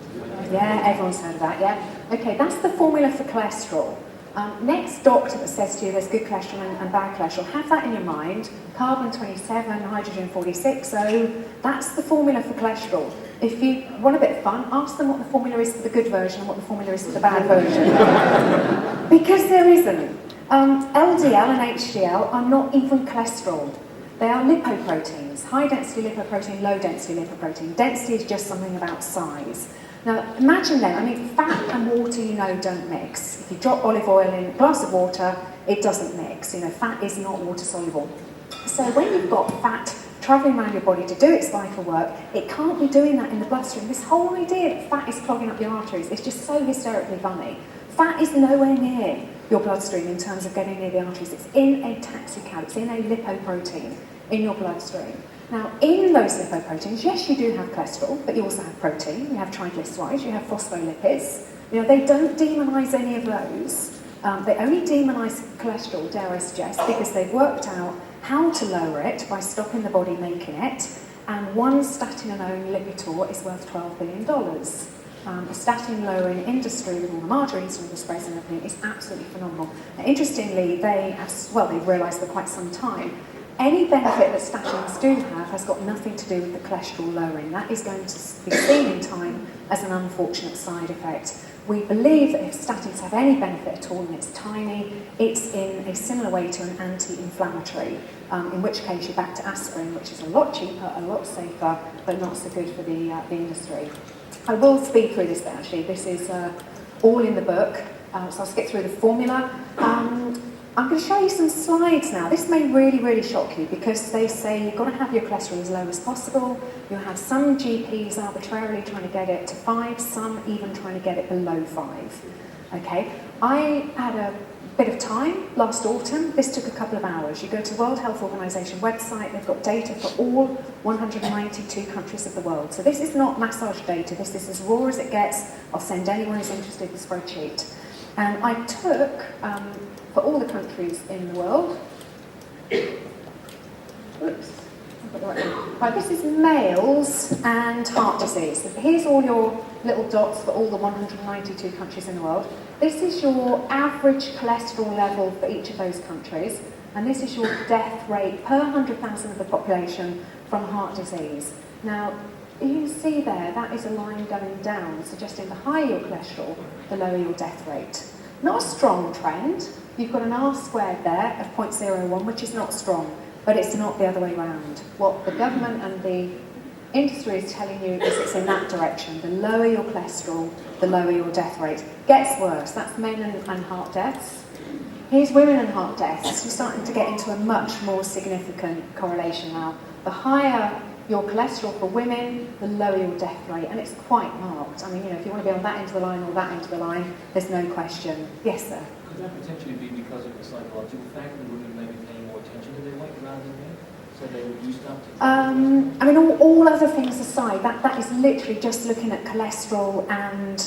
Yeah, everyone's heard of that, yeah? Okay, that's the formula for cholesterol. Next doctor that says to you there's good cholesterol and bad cholesterol, have that in your mind. Carbon 27, hydrogen 46, so that's the formula for cholesterol. If you want a bit of fun, ask them what the formula is for the good version and what the formula is for the bad version. Because there isn't. LDL and HDL are not even cholesterol. They are lipoproteins, high density lipoprotein, low density lipoprotein. Density is just something about size. Now imagine then, I mean, fat and water, you know, don't mix. If you drop olive oil in a glass of water, it doesn't mix. You know, fat is not water soluble. So when you've got fat travelling around your body to do its vital work, it can't be doing that in the bloodstream. This whole idea that fat is clogging up your arteries is just so hysterically funny. Fat is nowhere near your bloodstream in terms of getting near the arteries. It's in a taxi cab, it's in a lipoprotein in your bloodstream. Now, in those lipoproteins, yes, you do have cholesterol, but you also have protein, you have triglycerides, you have phospholipids. You know, they don't demonise any of those. They only demonise cholesterol, dare I suggest, because they've worked out how to lower it by stopping the body making it, and one statin-alone Lipitor is worth $12 billion. The statin-lowering industry with all the margarines and all the sprays and everything is absolutely phenomenal. Now, interestingly, they've realised for quite some time, any benefit that statins do have has got nothing to do with the cholesterol lowering. That is going to be seen in time as an unfortunate side effect. We believe that if statins have any benefit at all, and it's tiny, it's in a similar way to an anti-inflammatory, in which case you're back to aspirin, which is a lot cheaper, a lot safer, but not so good for the industry. I will speed through this bit actually. This is all in the book, so I'll skip through the formula. I'm going to show you some slides now. This may really, really shock you because they say you've got to have your cholesterol as low as possible. You'll have some GPs arbitrarily trying to get it to 5, some even trying to get it below 5. Okay, I had a bit of time last autumn. This took a couple of hours. You go to the World Health Organization website, they've got data for all 192 countries of the world. So this is not massage data, this is as raw as it gets. I'll send anyone who's interested the spreadsheet. And I took, for all the countries in the world, oops, I've got the right one. Right, this is males and heart disease. So here's all your little dots for all the 192 countries in the world. This is your average cholesterol level for each of those countries, and this is your death rate per 100,000 of the population from heart disease. Now, you can see there, that is a line going down, suggesting the higher your cholesterol, the lower your death rate. Not a strong trend. You've got an R squared there of 0.01, which is not strong, but it's not the other way around. What the government and the industry is telling you is it's in that direction. The lower your cholesterol, the lower your death rate. Gets worse. That's men and heart deaths. Here's women and heart deaths. You're starting to get into a much more significant correlation now. The higher your cholesterol for women, the lower your death rate, and it's quite marked. I mean, you know, if you want to be on that end of the line or that end of the line, there's no question. Yes, sir? Could that potentially be because of the psychological fact that women may be paying more attention to their weight rather than men? So they would use that to... I mean, all other things aside, that is literally just looking at cholesterol and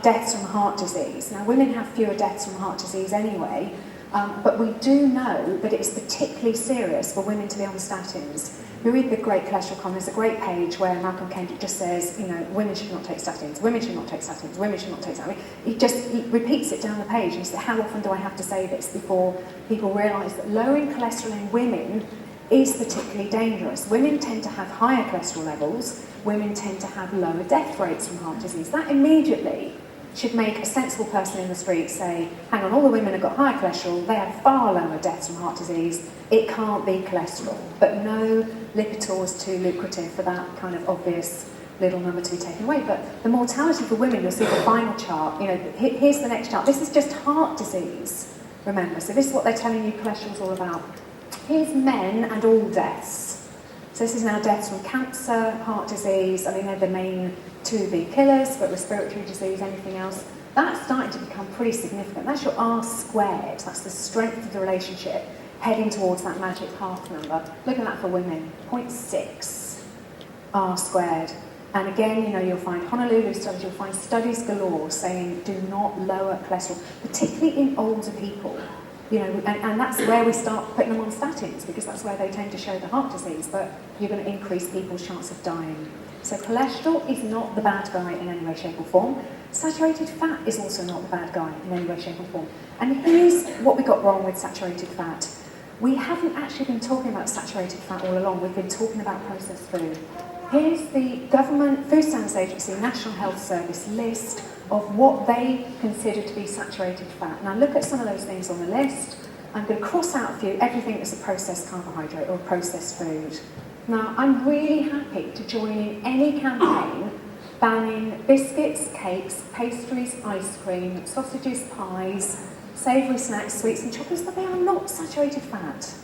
deaths from heart disease. Now, women have fewer deaths from heart disease anyway, but we do know that it's particularly serious for women to be on statins. You read the Great Cholesterol Column, there's a great page where Malcolm Kendrick just says, you know, women should not take statins, women should not take statins, women should not take statins. He repeats it down the page, and he says, how often do I have to say this before people realise that lowering cholesterol in women is particularly dangerous. Women tend to have higher cholesterol levels, women tend to have lower death rates from heart disease. That immediately should make a sensible person in the street say, hang on, all the women have got higher cholesterol, they have far lower deaths from heart disease, it can't be cholesterol. But no, Lipitor is too lucrative for that kind of obvious little number to be taken away. But the mortality for women, you'll see the final chart, you know, here's the next chart. This is just heart disease, remember. So this is what they're telling you cholesterol's all about. Here's men and all deaths. So this is now deaths from cancer, heart disease. I mean, they're the main two big killers, but respiratory disease, anything else. That's starting to become pretty significant. That's your R squared. That's the strength of the relationship heading towards that magic half number. Look at that for women, 0.6 R squared. And again, you know, you'll find Honolulu studies, you'll find studies galore saying do not lower cholesterol, particularly in older people. You know, and that's where we start putting them on statins, because that's where they tend to show the heart disease, but you're going to increase people's chance of dying. So cholesterol is not the bad guy in any way, shape or form. Saturated fat is also not the bad guy in any way, shape or form. And here's what we got wrong with saturated fat. We haven't actually been talking about saturated fat all along, we've been talking about processed food. Here's the Government Food Standards Agency National Health Service list of what they consider to be saturated fat. Now look at some of those things on the list. I'm going to cross out for you everything that's a processed carbohydrate or a processed food. Now I'm really happy to join in any campaign banning biscuits, cakes, pastries, ice cream, sausages, pies, savoury snacks, sweets and chocolates, but they are not saturated fat.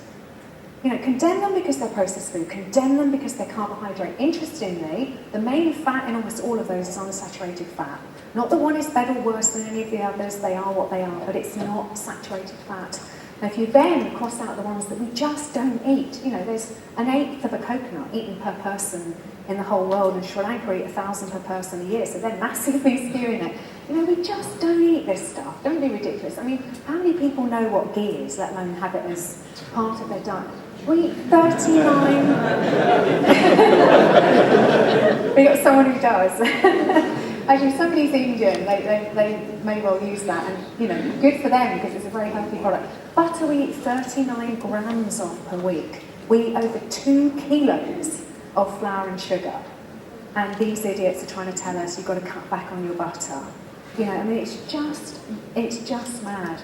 You know, condemn them because they're processed food, condemn them because they're carbohydrate. Interestingly, the main fat in almost all of those is unsaturated fat. Not that one is better or worse than any of the others, they are what they are, but it's not saturated fat. Now if you then cross out the ones that we just don't eat, you know, there's 1/8 of a coconut eaten per person in the whole world, and Sri Lanka eat 1,000 per person a year, so they're massively skewing it. You know, we just don't eat this stuff, don't be ridiculous. I mean, how many people know what ghee is, let alone have it as part of their diet? We eat 39. We got someone who does. Actually, somebody's Indian, they may well use that, and you know, good for them because it's a very healthy product. Butter we eat 39 grams of per week. We eat over 2 kilos of flour and sugar. And these idiots are trying to tell us you've got to cut back on your butter. You know, I mean, it's just mad.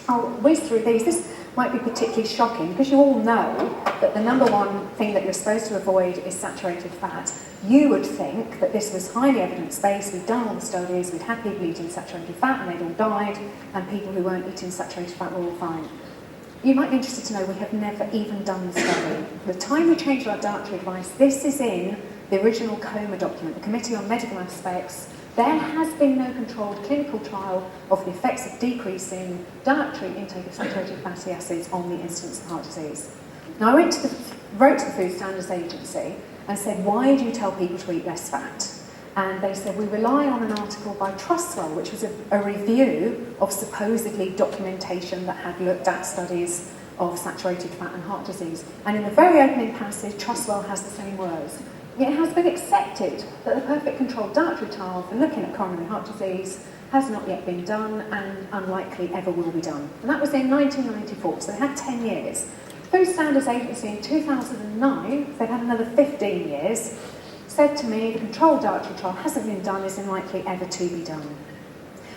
I'll whiz through these. This might be particularly shocking because you all know that the number one thing that you're supposed to avoid is saturated fat. You would think that this was highly evidence-based, we've done all the studies, we'd had people eating saturated fat and they'd all died, and people who weren't eating saturated fat were all fine. You might be interested to know we have never even done the study. The time we changed our dietary advice, this is in the original COMA document, the Committee on Medical Aspects. There has been no controlled clinical trial of the effects of decreasing dietary intake of saturated fatty acids on the incidence of heart disease. Now, I wrote to the Food Standards Agency and said, why do you tell people to eat less fat? And they said, we rely on an article by Trustwell, which was a review of supposedly documentation that had looked at studies of saturated fat and heart disease. And in the very opening passage, Trustwell has the same words. It has been accepted that the perfect controlled dietary trial for looking at coronary heart disease has not yet been done and unlikely ever will be done. And that was in 1994, so they had 10 years. Food Standards Agency in 2009, they've had another 15 years, said to me the controlled dietary trial hasn't been done, is unlikely ever to be done.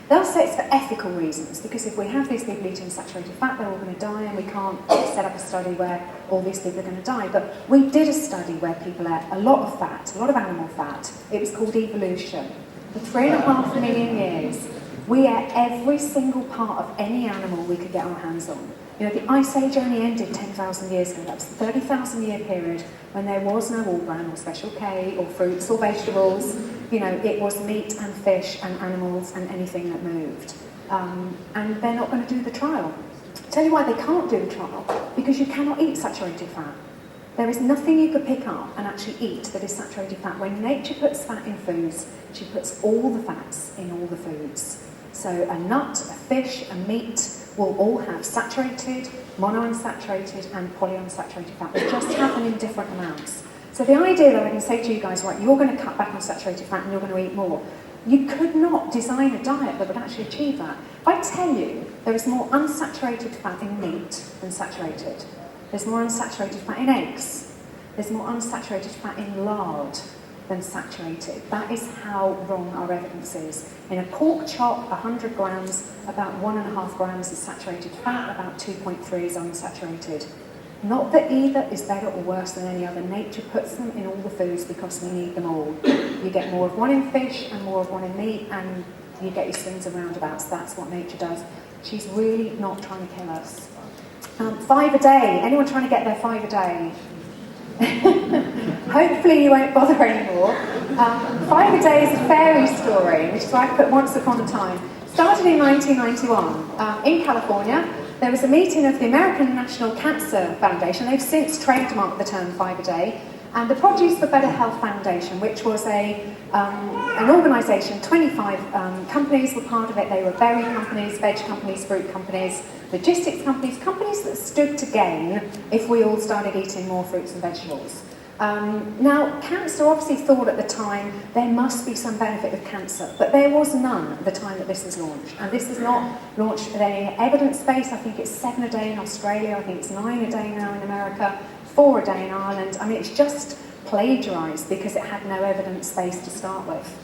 They'll say it's for ethical reasons, because if we have these people eating saturated fat, they're all going to die, and we can't set up a study where all these people are going to die. But we did a study where people ate a lot of fat, a lot of animal fat. It was called Evolution. For 3.5 million years, we ate every single part of any animal we could get our hands on. You know, the Ice Age only ended 10,000 years ago. That was a 30,000 year period when there was no all bran or Special K or fruits or vegetables. You know, it was meat and fish and animals and anything that moved. And they're not going to do the trial. I'll tell you why they can't do the trial. Because you cannot eat saturated fat. There is nothing you could pick up and actually eat that is saturated fat. When nature puts fat in foods, she puts all the fats in all the foods. So a nut, a fish, a meat will all have saturated, monounsaturated and polyunsaturated fat. They just happen in different amounts. So the idea that I can say to you guys, right, you're going to cut back on saturated fat and you're going to eat more, you could not design a diet that would actually achieve that. If I tell you there is more unsaturated fat in meat than saturated, there's more unsaturated fat in eggs, there's more unsaturated fat in lard than saturated. That is how wrong our evidence is. In a pork chop, 100 grams, about 1.5 grams is saturated fat, about 2.3 is unsaturated. Not that either is better or worse than any other. Nature puts them in all the foods because we need them all. You get more of one in fish and more of one in meat, and you get your swings and roundabouts. That's what nature does. She's really not trying to kill us. 5 a day. Anyone trying to get their 5 a day? Hopefully you won't bother anymore. 5 a day is a fairy story, which is why I put once upon a time. Started in 1991 in California. There was a meeting of the American National Cancer Foundation. They've since trademarked the term 5 a day. And the Produce for Better Health Foundation, which was an organisation, 25 companies were part of it. They were berry companies, veg companies, fruit companies, logistics companies, companies that stood to gain if we all started eating more fruits and vegetables. Now, cancer obviously thought at the time there must be some benefit of cancer, but there was none at the time that this was launched. And this was not launched with any evidence base. I think it's 7 a day in Australia, I think it's 9 a day now in America, 4 a day in Ireland. I mean, it's just plagiarised because it had no evidence base to start with.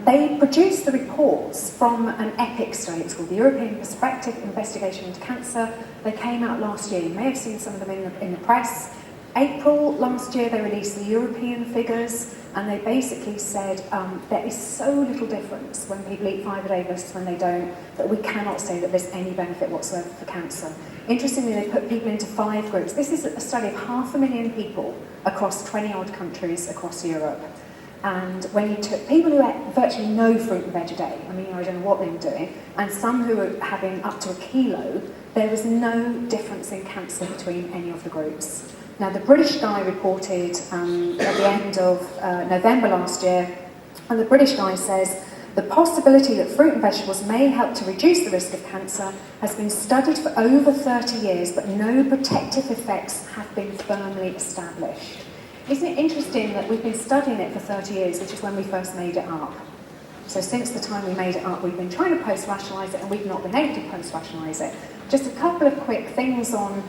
They produced the reports from an EPIC study. It's called the European Prospective Investigation into Cancer. They came out last year. You may have seen some of them in the press. April last year they released the European figures, and they basically said there is so little difference when people eat 5 a day versus when they don't, that we cannot say that there's any benefit whatsoever for cancer. Interestingly, they put people into 5 groups. This is a study of 500,000 people across 20 odd countries across Europe. And when you took people who ate virtually no fruit and veg a day, I mean, I don't know what they were doing, and some who were having up to 1 kilo, there was no difference in cancer between any of the groups. Now, the British guy reported at the end of November last year, and the British guy says, the possibility that fruit and vegetables may help to reduce the risk of cancer has been studied for over 30 years, but no protective effects have been firmly established. Isn't it interesting that we've been studying it for 30 years, which is when we first made it up? So since the time we made it up, we've been trying to post-rationalise it, and we've not been able to post-rationalise it. Just a couple of quick things on,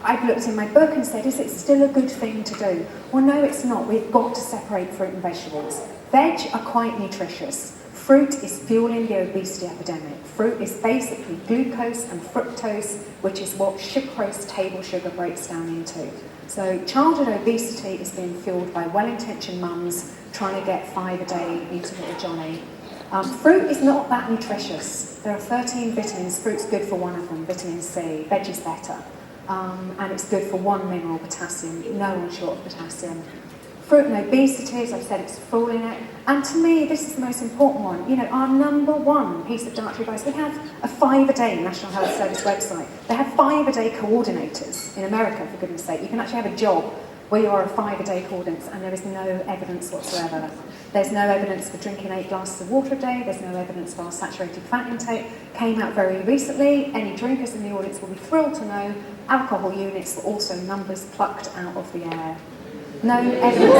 I've looked in my book and said, is it still a good thing to do? Well, no, it's not. We've got to separate fruit and vegetables. Veg are quite nutritious. Fruit is fueling the obesity epidemic. Fruit is basically glucose and fructose, which is what sucrose table sugar breaks down into. So childhood obesity is being fueled by well-intentioned mums trying to get 5 a day into little Johnny. Fruit is not that nutritious. There are 13 vitamins. Fruit's good for one of them, vitamin C. Veg is better. And it's good for 1 mineral, potassium. No one's short of potassium. Fruit and obesity, as I've said, it's full in it. And to me, this is the most important one. Our number one piece of dietary advice, we have a 5 a day National Health Service website. They have 5 a day coordinators in America, for goodness sake. You can actually have a job where you are a 5 a day coordinator, and there is no evidence whatsoever. There's no evidence for drinking 8 glasses of water a day. There's no evidence for our saturated fat intake. Came out very recently. Any drinkers in the audience will be thrilled to know alcohol units were also numbers plucked out of the air. No evidence.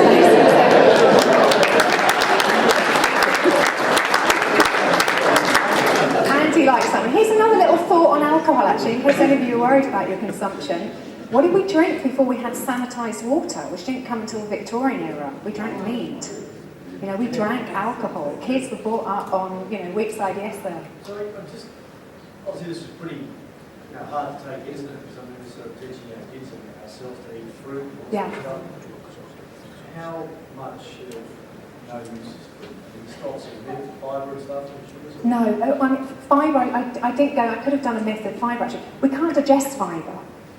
Andy likes that one. Here's another little thought on alcohol, actually, in case any of you are worried about your consumption. What did we drink before we had sanitised water, which didn't come until the Victorian era? We drank mead. We drank alcohol. Kids were brought up on, weeks IDS there. So obviously this is pretty hard to take, isn't it? Because we're sort of teaching our kids and ourselves to eat fruit. Yeah. How much of no use is fruit? Stops in fibre and stuff and sugars? No, fibre, I didn't go, I could have done a myth of fibre actually. We can't digest fibre.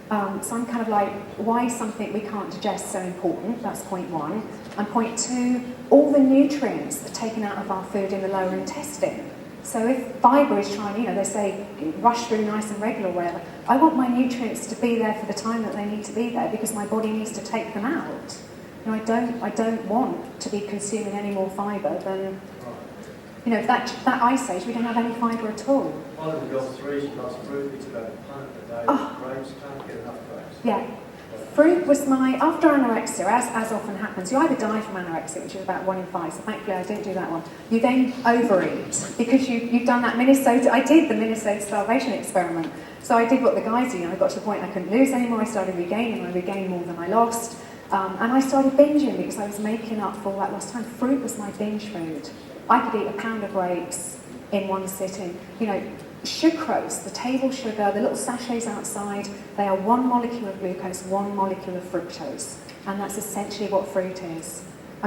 So I'm kind of like, why is something we can't digest so important? That's point 1. And point 2, all the nutrients are taken out of our food in the lower intestine. So if fibre is trying, they say rush through nice and regular or whatever, I want my nutrients to be there for the time that they need to be there because my body needs to take them out. I don't want to be consuming any more fibre than, that ice age, we don't have any fibre at all. My little girl's 3, she loves fruit, eats about a pint a day. Grapes, can't get enough grapes. Yeah. Fruit was after anorexia, as often happens, you either die from anorexia, which is about 1 in 5, so thankfully I didn't do that one. You then overeat, because you've done that I did the Minnesota starvation experiment. So I did what the guys do, I got to the point I couldn't lose anymore, I started regaining, I regained more than I lost. And I started binging because I was making up for all that lost time. Fruit was my binge food. I could eat a pound of grapes in one sitting. Sucrose, the table sugar, the little sachets outside, they are 1 molecule of glucose, 1 molecule of fructose. And that's essentially what fruit is.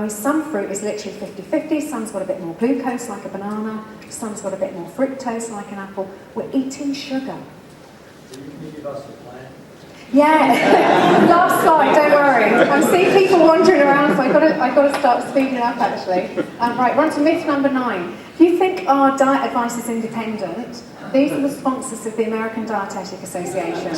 Some fruit is literally 50-50, some's got a bit more glucose, like a banana, some's got a bit more fructose, like an apple. We're eating sugar. So you can give us a plan? Yeah, last slide, don't worry. I'm seeing people wandering around, so I've got to start speeding up actually. Right, we're on to myth number 9. If you think our diet advice is independent, these are the sponsors of the American Dietetic Association.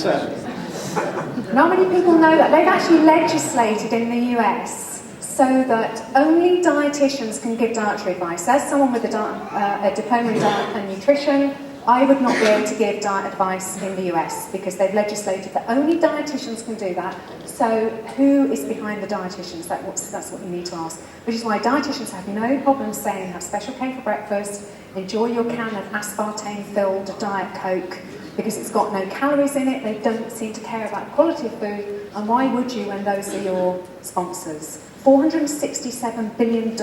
Not many people know that. They've actually legislated in the US so that only dietitians can give dietary advice. As someone with a diploma in diet and nutrition, I would not be able to give diet advice in the US because they've legislated that only dietitians can do that. So who is behind the dietitians? That's what you need to ask. Which is why dietitians have no problem saying have special K for breakfast, enjoy your can of aspartame-filled Diet Coke, because it's got no calories in it. They don't seem to care about quality of food, and why would you when those are your sponsors? $467 billion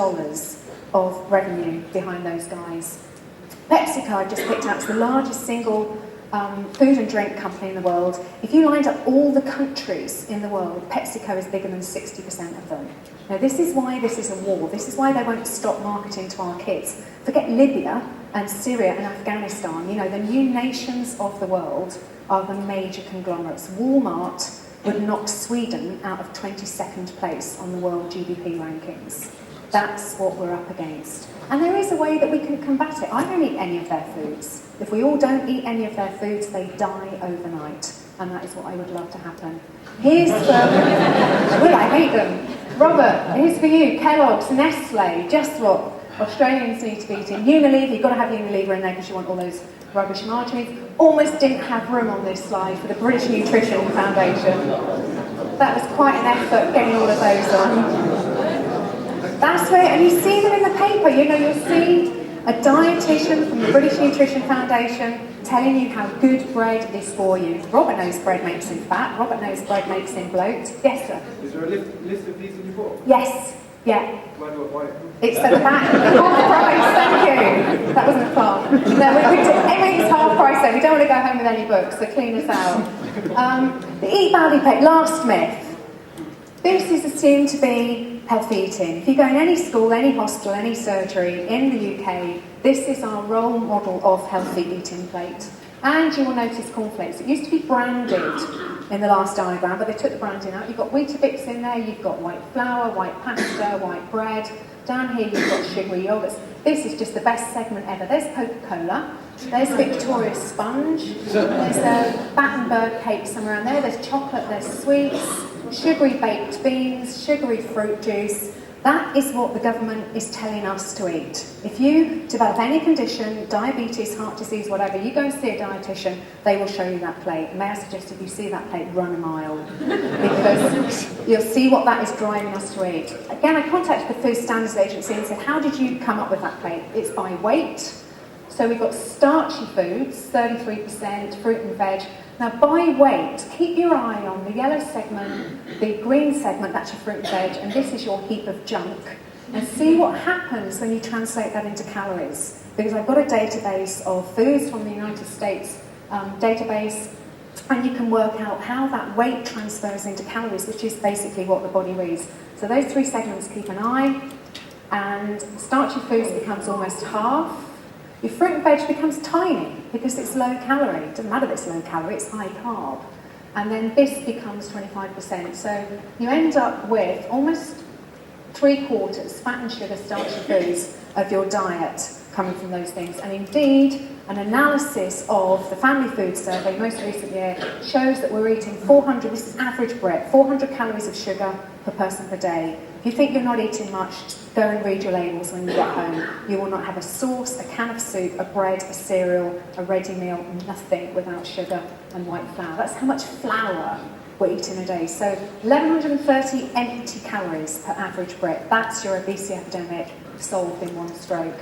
of revenue behind those guys. PepsiCo, I just picked out, is the largest single food and drink company in the world. If you lined up all the countries in the world, PepsiCo is bigger than 60% of them. Now, this is why this is a war. This is why they won't stop marketing to our kids. Forget Libya and Syria and Afghanistan. You know, the new nations of the world are the major conglomerates. Walmart would knock Sweden out of 22nd place on the world GDP rankings. That's what we're up against. And there is a way that we can combat it. I don't eat any of their foods. If we all don't eat any of their foods, they die overnight. And that is what I would love to happen. Here's for... Will, I hate them. Robert, here's for you. Kellogg's, Nestle, just what Australians need to be eating. Unilever, you've got to have Unilever in there because you want all those rubbish margarines. Almost didn't have room on this slide for the British Nutrition Foundation. That was quite an effort getting all of those on. That's where, and you see them in the paper, you know, you'll see a dietitian from the British Nutrition Foundation telling you how good bread is for you. Robert knows bread makes him fat, Robert knows bread makes him bloat. Yes, sir? Is there a list of these in your book? Yes, yeah. Why do I buy it? It's at the back. Half price, thank you. That wasn't a fart. No, everything's half price though. We don't want to go home with any books, so clean us out. The Eat Badly Pet, last myth. This is assumed to be healthy eating. If you go in any school, any hospital, any surgery in the UK, this is our role model of healthy eating plate. And you will notice cornflakes. It used to be branded in the last diagram, but they took the branding out. You've got Weetabix in there, you've got white flour, white pasta, white bread. Down here you've got sugary yogurts. This is just the best segment ever. There's Coca-Cola, there's Victoria Sponge, there's a Battenberg cake somewhere around there, there's chocolate, there's sweets, sugary baked beans, sugary fruit juice. That is what the government is telling us to eat. If you develop any condition, diabetes, heart disease, whatever, you go and see a dietitian, they will show you that plate. And may I suggest if you see that plate, run a mile. Because you'll see what that is driving us to eat. Again, I contacted the Food Standards Agency and said, how did you come up with that plate? It's by weight. So we've got starchy foods, 33%, fruit and veg. Now, by weight, keep your eye on the yellow segment, the green segment, that's your fruit and veg, and this is your heap of junk. And see what happens when you translate that into calories. Because I've got a database of foods from the United States database, and you can work out how that weight transfers into calories, which is basically what the body reads. So those three segments, keep an eye, and starchy foods becomes almost half. Your fruit and veg becomes tiny because it's low calorie. It doesn't matter if it's low calorie, it's high carb. And then this becomes 25%. So you end up with almost 3/4 fat and sugar starchy foods of your diet coming from those things. And indeed, an analysis of the Family Food Survey most recent year shows that we're eating 400, this is average Brit, 400 calories of sugar per person per day. If you think you're not eating much, go and read your labels when you get home. You will not have a sauce, a can of soup, a bread, a cereal, a ready meal, nothing without sugar and white flour. That's how much flour we're eating a day. So 1,130 empty calories per average Brit. That's your obesity epidemic solved in one stroke.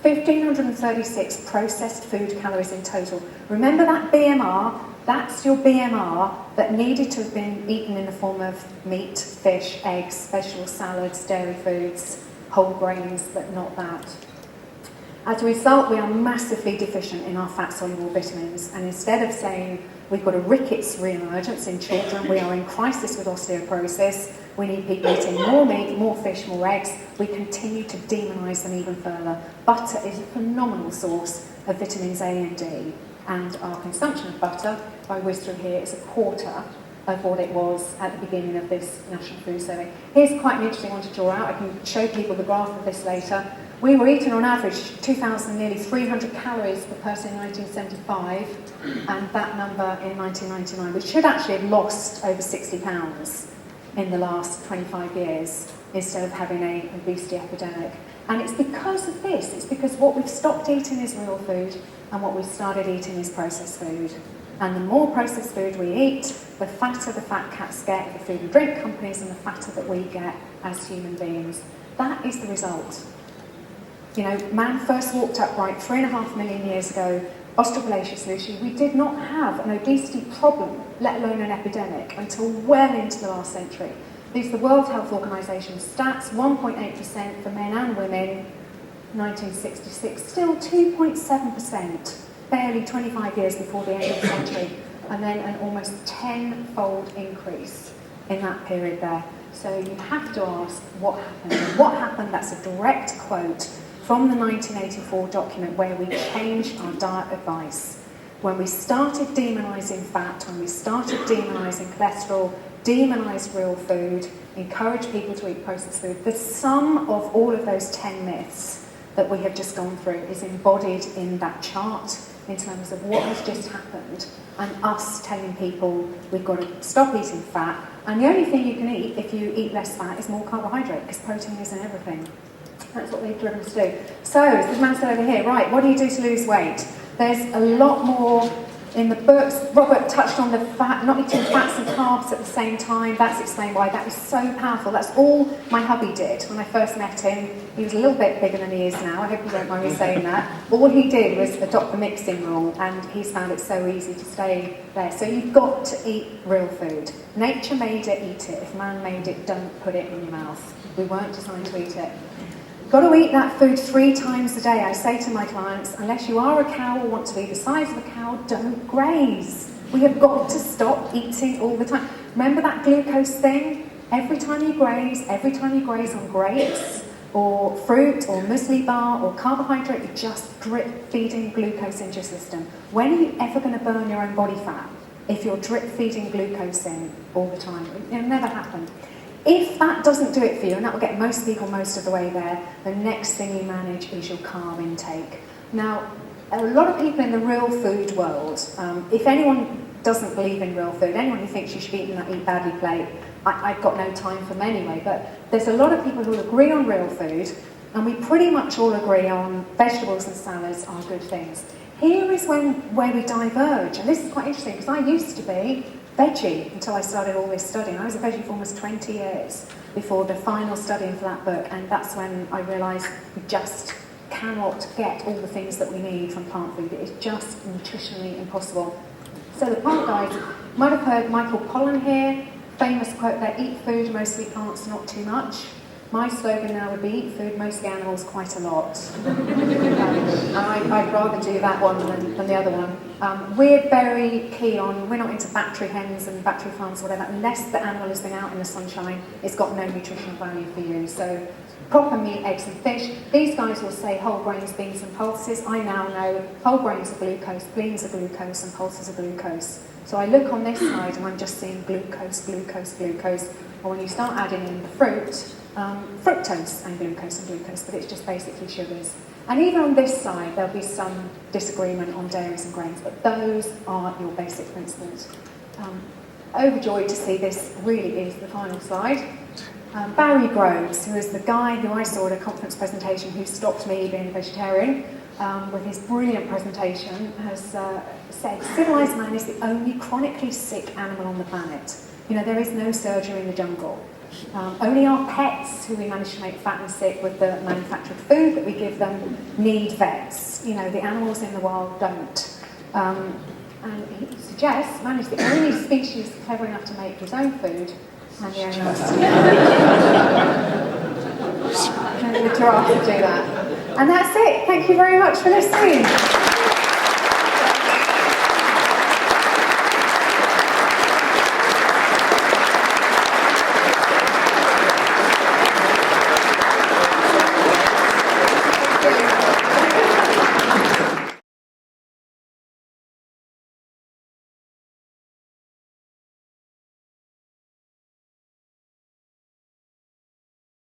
1,536 processed food calories in total. Remember that BMR? That's your BMR that needed to have been eaten in the form of meat, fish, eggs, vegetable salads, dairy foods, whole grains, but not that. As a result, we are massively deficient in our fat-soluble vitamins, and instead of saying we've got a rickets re-emergence in children, we are in crisis with osteoporosis, we need people eating more meat, more fish, more eggs, we continue to demonise them even further. Butter is a phenomenal source of vitamins A and D, and our consumption of butter, if I whiz through here, is 1/4 of what it was at the beginning of this National Food Survey. Here's quite an interesting one to draw out. I can show people the graph of this later. We were eating on average 2,000, nearly 300 calories per person in 1975, and that number in 1999. We should actually have lost over 60 pounds in the last 25 years instead of having an obesity epidemic. And it's because of this. It's because what we've stopped eating is real food, and what we've started eating is processed food. And the more processed food we eat, the fatter the fat cats get, the food and drink companies, and the fatter that we get as human beings. That is the result. You know, man first walked upright 3.5 million years ago, australopithecus. We did not have an obesity problem, let alone an epidemic, until well into the last century. These are the World Health Organization stats, 1.8% for men and women, 1966, still 2.7%, barely 25 years before the end of the century, and then an almost 10-fold increase in that period there. So you have to ask what happened. And what happened, that's a direct quote from the 1984 document where we changed our diet advice. When we started demonising fat, when we started demonising cholesterol, demonised real food, encouraged people to eat processed food, the sum of all of those 10 myths that we have just gone through is embodied in that chart in terms of what has just happened, and us telling people we've got to stop eating fat, and the only thing you can eat if you eat less fat is more carbohydrate, because protein is in everything. That's what they've driven us to do. So, this man said over here, right, what do you do to lose weight? There's a lot more in the books. Robert touched on the fat, not eating fats and carbs at the same time. That's explained why that is so powerful. That's all my hubby did when I first met him. He was a little bit bigger than he is now. I hope you don't mind me saying that. All he did was adopt the mixing rule, and he's found it so easy to stay there. So you've got to eat real food. Nature made it, eat it. If man made it, don't put it in your mouth. We weren't designed to eat it. Got to eat that food 3 times a day. I say to my clients, unless you are a cow or want to be the size of a cow, don't graze. We have got to stop eating all the time. Remember that glucose thing? Every time you graze on grapes or fruit or muesli bar or carbohydrate, you're just drip feeding glucose into your system. When are you ever going to burn your own body fat if you're drip feeding glucose in all the time? It'll never happen. If that doesn't do it for you, and that will get most people most of the way there, the next thing you manage is your carb intake. Now, a lot of people in the real food world, if anyone doesn't believe in real food, anyone who thinks you should eat in that eat badly plate, I've got no time for them anyway, but there's a lot of people who agree on real food, and we pretty much all agree on vegetables and salads are good things. Here is where we diverge, and this is quite interesting, because I used to be veggie until I started all this studying. I was a veggie for almost 20 years before the final studying for that book, and that's when I realised we just cannot get all the things that we need from plant food. It is just nutritionally impossible. So the plant guys, you might have heard Michael Pollan here, famous quote there, eat food, mostly plants, not too much. My slogan now would be eat food, mostly animals, quite a lot. I'd rather do that one than the other one. We're very keen on, we're not into battery hens and battery farms or whatever, unless the animal has been out in the sunshine, it's got no nutritional value for you. So proper meat, eggs and fish. These guys will say whole grains, beans and pulses. I now know whole grains are glucose, beans are glucose and pulses are glucose. So I look on this side and I'm just seeing glucose, glucose, glucose. Or when you start adding in the fruit, fructose and glucose, but it's just basically sugars. And even on this side, there'll be some disagreement on dairies and grains, but those are your basic principles. Overjoyed to see this really is the final slide. Barry Groves, who is the guy who I saw at a conference presentation who stopped me being a vegetarian, with his brilliant presentation, has said, civilised man is the only chronically sick animal on the planet. You know, there is no surgery in the jungle. Only our pets, who we manage to make fat and sick with the manufactured food that we give them, need vets. You know, the animals in the wild don't. And he suggests man is the only species clever enough to make his own food, and the only ones the giraffes do that. And that's it. Thank you very much for listening.